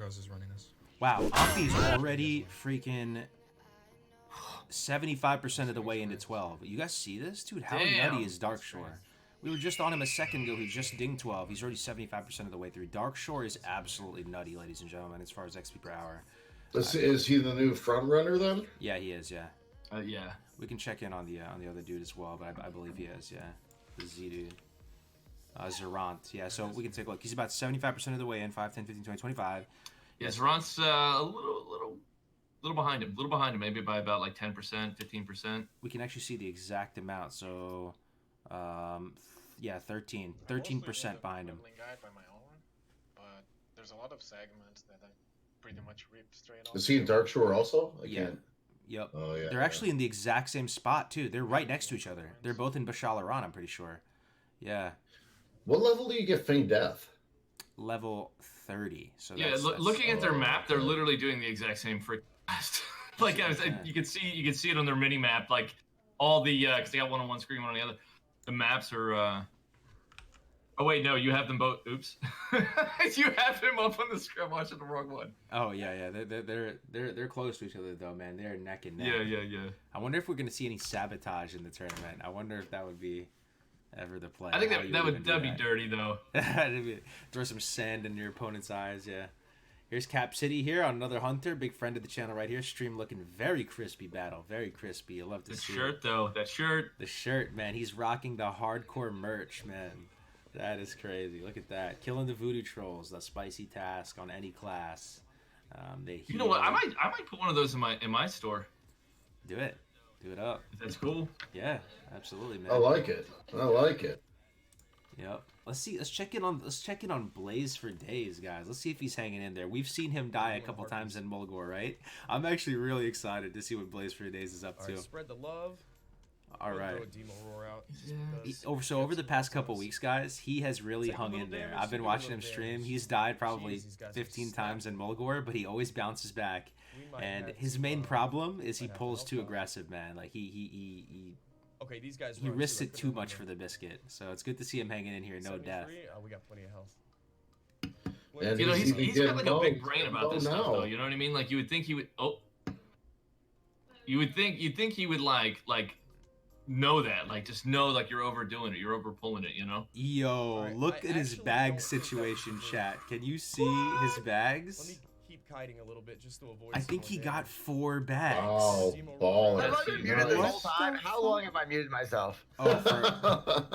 Darkhouse is running this. Wow, Aki's already freaking 75% of the way into 12. You guys see this? Dude, how Damn. nutty is Darkshore? We were just on him a second ago. He just dinged 12. He's already 75% of the way through. Darkshore is absolutely nutty, ladies and gentlemen, as far as XP per hour. Is he the new front runner then? Yeah, he is, yeah. Yeah. We can check in on the other dude as well, but I believe he is, yeah. The Z dude. Zerant, yeah, so we can take a look. He's about 75% of the way in, 5, 10, 15, 20, 25. Yeah, Zerant's a little behind him. A little behind him, maybe by about like 10%, 15%. We can actually see the exact amount, so, yeah, 13% behind him. Guide by my own, but there's a lot of segments that I pretty much ripped straight off. Is he in Darkshore also? I Yeah. can't. Yep. Oh, yeah. They're actually in the exact same spot, too. They're right next to each other. They're both in Bashal Iran, I'm pretty sure. Yeah. What level do you get Feign Death? Level 30. So Yeah, that's, looking at their Oh, map, they're okay. literally doing the exact same freaking quest. Like you can see it on their mini map. Like all the because they got one on one screen, one on the other. The maps are. Oh wait, no, you have them both. Oops, you have him up on the screen. I'm watching the wrong one. Oh yeah. They're close to each other though, man. They're neck and neck. Yeah. I wonder if we're gonna see any sabotage in the tournament. I wonder if that would be ever the play. I think how you that'd even do be dirty though. Throw some sand in your opponent's eyes. Yeah. Here's Cap City here on another Hunter, big friend of the channel right here. Stream looking very crispy battle, very crispy. I love to The see shirt it. though, that shirt. The shirt, man. He's rocking the hardcore merch, man. That is crazy. Look at that. Killing the voodoo trolls, the spicy task on any class. You know what? I might put one of those in my store. do it. Do it up. If that's cool. Yeah, absolutely, man. I like it. Yep. Let's see. Let's check in on Blaze for days, guys. Let's see if he's hanging in there. We've seen him die a couple times in Mulgore, right? I'm actually really excited to see what Blaze for days is up All to. right, spread the love. All We'll right. throw a Demo Roar out. Over the past couple weeks, guys, he has really Take a hung little in there. damage, I've been take a watching little him stream. damage. He's died probably Jeez, these guys are 15 stacked. times in Mulgore, but he always bounces back. We might And have his to, main problem is he might have to pulls help too out. aggressive, man. Like he Okay, these guys. he run risks too. I it put too them much on for the biscuit. So it's good to see him hanging in here, no 73. death. We got plenty of health. And You know, he's he's even got like getting a big low. brain about Low this stuff, now. though. You know what I mean? Like you would think he would. Oh, you'd think he would like know that, like just know like you're overdoing it, you're over pulling it. You know? Yo, Alright, look I at his actually bag don't think situation, that's chat. Can you see his bags? Let me keep kiting a little bit just to avoid. I think he some more got damage. 4 bags. Oh, Have baller. I been muted this whole time? How long have I muted myself? Oh,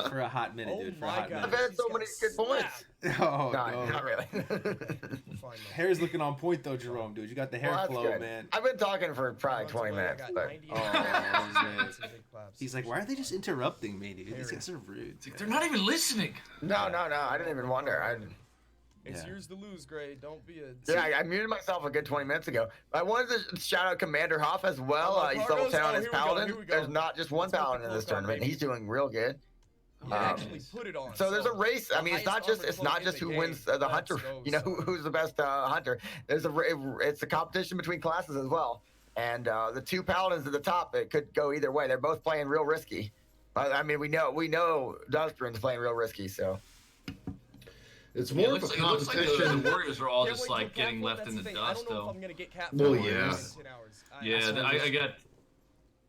for a hot minute, Oh dude. For a my hot God. I've minute. had so many good points. Oh, No, no. not really. We'll find them. Hair's looking on point though, Jerome, dude. You got the hair Well, that's flow, good. man. I've been talking for probably Runs 20 away, I minutes, got but 98. Oh, Some big claps. He's like, why are they just interrupting me, dude? These guys are rude. It's like, they're not even listening. no, I didn't even wonder. It's Yeah. yours to lose, Gray. Don't be a. Yeah, I muted myself a good 20 minutes ago. I wanted to shout out Commander Hoff as well. Oh, He's Carlos? level 10 on Oh, his here we go, Paladin. here we go. There's not just one Let's get the Paladin in this cloak on, tournament. baby. He's doing real good. You actually put it on. So there's a race. I mean, it's not just highest armor cloak in who the wins game. the Let's hunter. go, You know son. who's the best hunter. It's a competition between classes as well. And the 2 paladins at the top, it could go either way. They're both playing real risky. I mean, we know Dustburn's playing real risky. So It's Yeah, more it of a looks like competition. the Warriors are all Can't just wait like till getting Cat left Flip, in the that's thing. I dust, don't know if though. I'm gonna get Cat Well, Flip yeah. in 10 hours. Yeah, I got.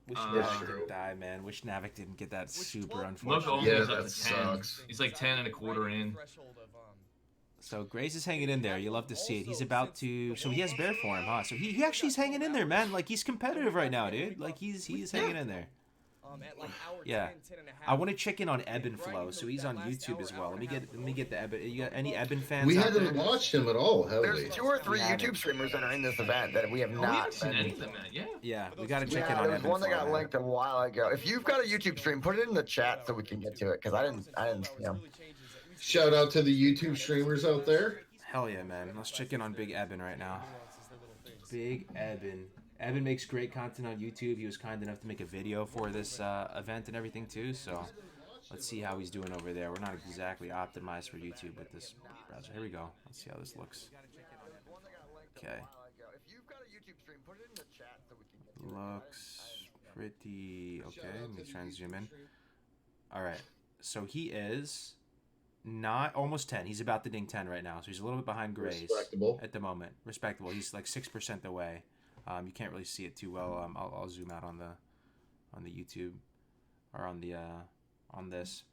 Wish That's Navik true. didn't die, man. Wish Navik didn't get that super Look, unfortunate. only Yeah, is up that to 10. sucks. He's like 10 and a quarter in. So Grace is hanging in there. You love to see it. He's about to. So he has bear form, huh? So he actually is hanging in there, man. Like he's competitive right now, dude. Like he's hanging in there. At like hour Yeah. 10, 10 and a half. I want to check in on Ebb and Flow. So he's on YouTube as well. Let me get the Ebb. You got any Eben fans? We out haven't there? watched him at all, have there's we? 2 or 3 We haven't. YouTube streamers that are in this event that we have We not. haven't seen been- any of them, man. Yeah. Yeah, we got to check in Yeah, on there Ebb was and one that Flow, got man. linked a while ago. If you've got a YouTube stream, put it in the chat so we can get to it because I didn't see him. Shout out to the YouTube streamers out there. Hell yeah, man. Let's check in on Big Eben right now. Big Eben. Eben makes great content on YouTube. He was kind enough to make a video for this event and everything too. So let's see how he's doing over there. We're not exactly optimized for YouTube with this browser. Here we go. Let's see how this looks. Okay. If you've got a YouTube stream, put it in the chat so we can get to it. Looks pretty okay. Let me try and zoom in. All right. So he is Not almost 10. He's about to ding 10 right now, so he's a little bit behind Grays Respectable. at the moment. Respectable. He's like 6% away. You can't really see it too well. I'll zoom out on the YouTube or on this.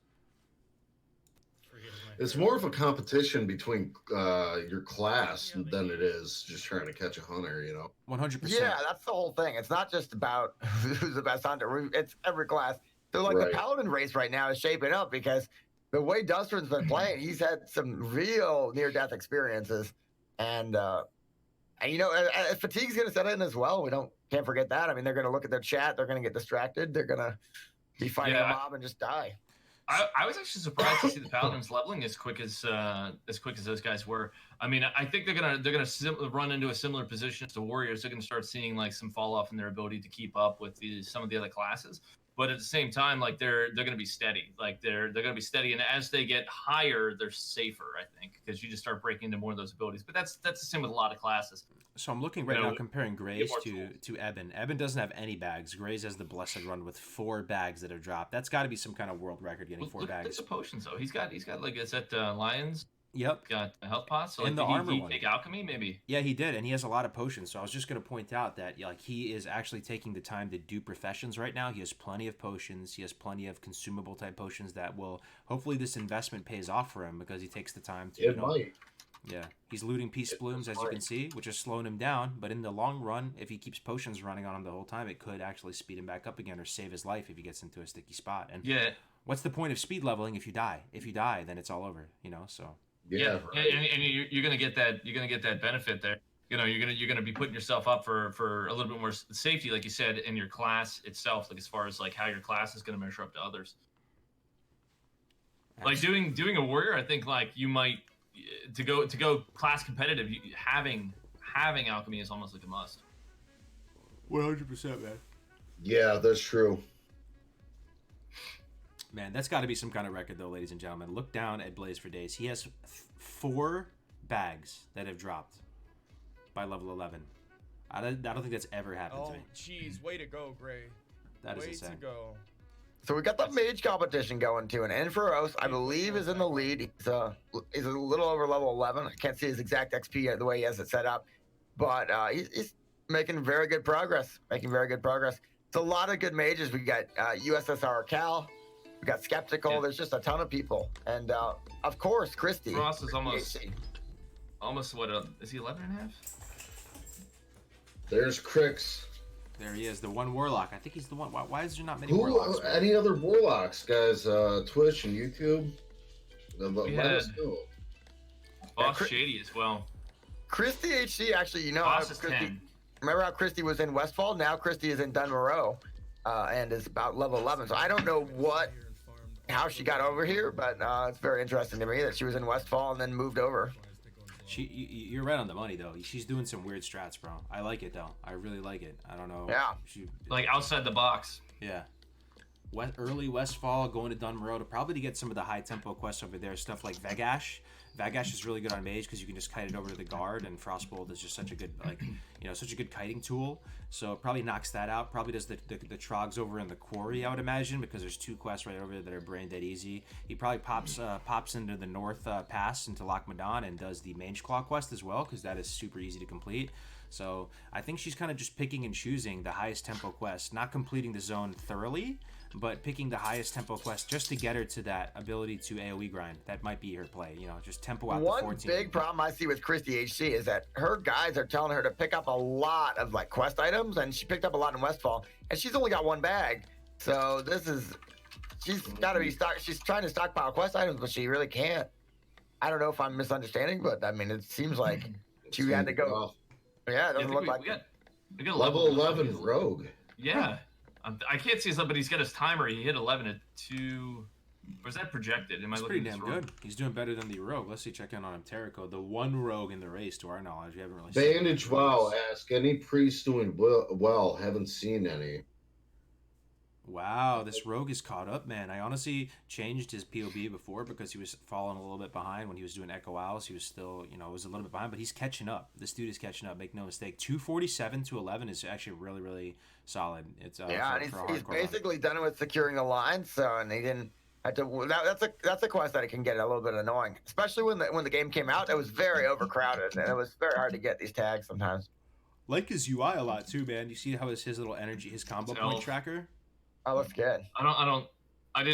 It's more of a competition between your class than it is just trying to catch a hunter, 100%. Yeah, that's the whole thing. It's not just about who's the best hunter. It's every class. So like Right. the Paladin race right now is shaping up because the way Dusterin's been playing, he's had some real near-death experiences, and fatigue's going to set in as well. Can't forget that. I mean, they're going to look at their chat. They're going to get distracted. They're going to be fighting a mob and just die. I was actually surprised to see the Paladins leveling as quick as those guys were. I mean, I think they're gonna run into a similar position as the Warriors. They're gonna start seeing like some fall off in their ability to keep up with some of the other classes. But at the same time, like they're gonna be steady. Like they're gonna be steady, and as they get higher, they're safer. I think because you just start breaking into more of those abilities. But that's the same with a lot of classes. So I'm looking right now comparing Grays to Eben. Eben doesn't have any bags. Grays has the blessed run with 4 bags that have dropped. That's got to be some kind of world record getting 4 bags. Look at the potions though. He's got like is that Lions? Yep. Got a health pot. So and like, the armor he one. take alchemy maybe. Yeah, he did, and he has a lot of potions. So I was just going to point out that like he is actually taking the time to do professions right now. He has plenty of potions. He has plenty of consumable type potions that will hopefully this investment pays off for him because he takes the time to. It might. Yeah, he's looting peace blooms as you can see, which is slowing him down. But in the long run, if he keeps potions running on him the whole time, it could actually speed him back up again or save his life if he gets into a sticky spot. And yeah, what's the point of speed leveling if you die? If you die, then it's all over. So. Yeah, right. and you're gonna get that. You're gonna get that benefit there. You're gonna be putting yourself up for a little bit more safety, like you said, in your class itself. Like as far as like how your class is gonna measure up to others. Like doing a warrior, I think like you might to go class competitive. Having alchemy is almost like a must. 100%, man. Yeah, that's true. Man, that's got to be some kind of record, though, ladies and gentlemen. Look down at Blaze for Days. He has 4 bags that have dropped by level 11. I don't think that's ever happened to me. Oh, jeez. Way to go, Gray. That is way insane. to go. So we got the mage competition going too, and Inferos, I believe, is in the lead. He's a little over level 11. I can't see his exact XP the way he has it set up, but he's making very good progress. It's a lot of good mages. We got USSR Cal, we got Skeptical. Yeah. There's just a ton of people, and of course, Christy. Ross is almost what? Is he 11 and a half? There's Crix. There he is, the one warlock. I think he's the one. Why is there not many Who? warlocks? Man? Any other warlocks, guys? Twitch and YouTube. Let us know. Boss Shady as well. Christy HC actually, Boss is Christy, 10. remember how Christy was in Westfall? Now Christy is in Dunmoreau, and is about level 11. So I don't know how she got over here, but it's very interesting to me that she was in Westfall and then moved over. You're right on the money though. She's doing some weird strats, bro. I like it though. I really like it. I don't know. Yeah. Like outside the box. Yeah. Early Westfall, going to Dunmoreau to get some of the high tempo quests over there. Stuff like Vagash. Vagash is really good on mage because you can just kite it over to the guard, and Frostbolt is just such a good such a good kiting tool. So it probably knocks that out. Probably does the trogs over in the quarry, I would imagine, because there's 2 quests right over there that are brain dead easy. He probably pops into the north pass into Loch Madan and does the Mange Claw quest as well, because that is super easy to complete. So I think she's kind of just picking and choosing the highest tempo quest, not completing the zone thoroughly, but picking the highest tempo quest just to get her to that ability to AoE grind. That might be her play, just tempo out One to 14. big problem I see with Christy HC is that her guys are telling her to pick up a lot of like quest items, and she picked up a lot in Westfall, and she's only got 1 bag. So she's got to be she's trying to stockpile quest items, but she really can't. I don't know if I'm misunderstanding, but I mean, it seems like she had to go. Yeah, it doesn't look like we got level 11 rogue. Yeah. I can't see something. He's got his timer. He hit 11 at 2. Or is that projected? Am I That's looking pretty at damn this wrong? good. He's doing better than the rogue. Let's see, check in on him. Terrico, the one rogue in the race, to our knowledge. We haven't really seen Bandage Wow ask any priest doing well. Haven't seen any. Wow, this rogue is caught up, man. I honestly changed his POB before because he was falling a little bit behind when he was doing Echo Owls. He was still, was a little bit behind, but he's catching up. This dude is catching up. Make no mistake. 247 to 11 is actually really, really solid. It's and he's basically done it with securing the line. So, and he didn't. That's a quest that it can get a little bit annoying, especially when the game came out. It was very overcrowded, and it was very hard to get these tags sometimes. Like his UI a lot too, man. You see how his little energy, his combo His point health. Oh, tracker. looks good. I've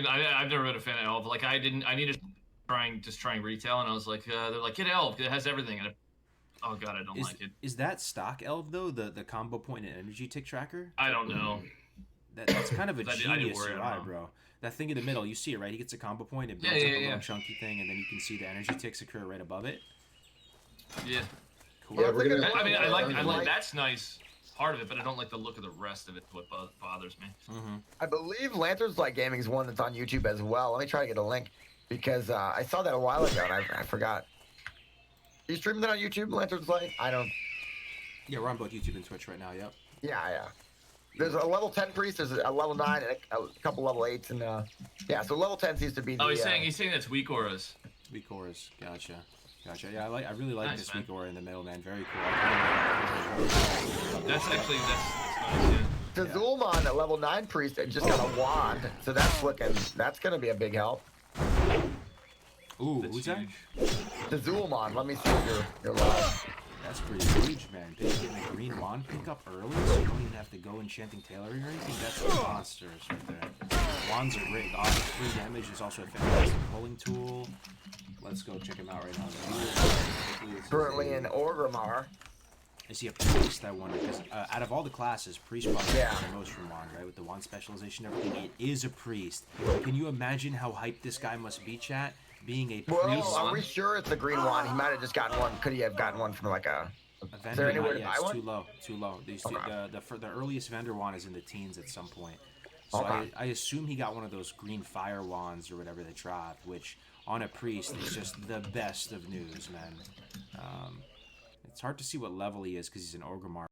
never been a fan of Elf. Like I needed trying retail, and I was like, they're like, get Elf. It has everything. And oh god, I don't like it. Is that stock Elf though? The combo point and energy tick tracker. I don't know. That's kind of a I didn't genius worry, I UI, don't know. bro. That thing in the middle, you see it, right? He gets a combo point, it Yeah, builds up yeah, a yeah. little chunky thing, and then you can see the energy ticks occur right above it. Yeah. Cool. Yeah, we're gonna. I mean, I like Like- that's nice part of it, but I don't like the look of the rest of it. What bothers me. Mm-hmm. I believe Lanterns Light Gaming is one that's on YouTube as well. Let me try to get a link because I saw that a while ago and I forgot. You streaming that on YouTube, Lanterns Light? I don't. Yeah, we're on both YouTube and Twitch right now. Yep. Yeah. There's a level 10 priest, there's a level 9, and a couple level 8s, and yeah. So level 10 seems to be the. Oh, he's saying that's weak auras. Weak auras. Gotcha. Yeah, I really like Nice, this man. weak aura in the middle, man. Very cool. That's actually that's nice. Yeah. The Zul'Mon at level 9 priest just got a wand, so that's gonna be a big help. Ooh, That's who's that? huge. The Zul'Mon, let me see your live. That's pretty huge, man. Big getting a green wand pick up early, so you don't even have to go enchanting tailoring or anything. That's monsters right there. Wands are great. The 3 damage is also a fantastic pulling tool. Let's go check him out right now. Currently in Orgrimmar. I see a priest, I wonder, because out of all the classes, priest probably Yeah. has the most from wand, right? With the wand specialization and everything, it is a priest. Can you imagine how hyped this guy must be, chat? Being a priest. Well, are we sure it's a green wand? He might have just gotten one. Could he have gotten one from like a? Is there anywhere to buy it's one? too low. The earliest vendor wand is in the teens at some point. So Okay. I assume he got one of those green fire wands or whatever they dropped, which on a priest is just the best of news, man. It's hard to see what level he is because he's an Orgrimmar.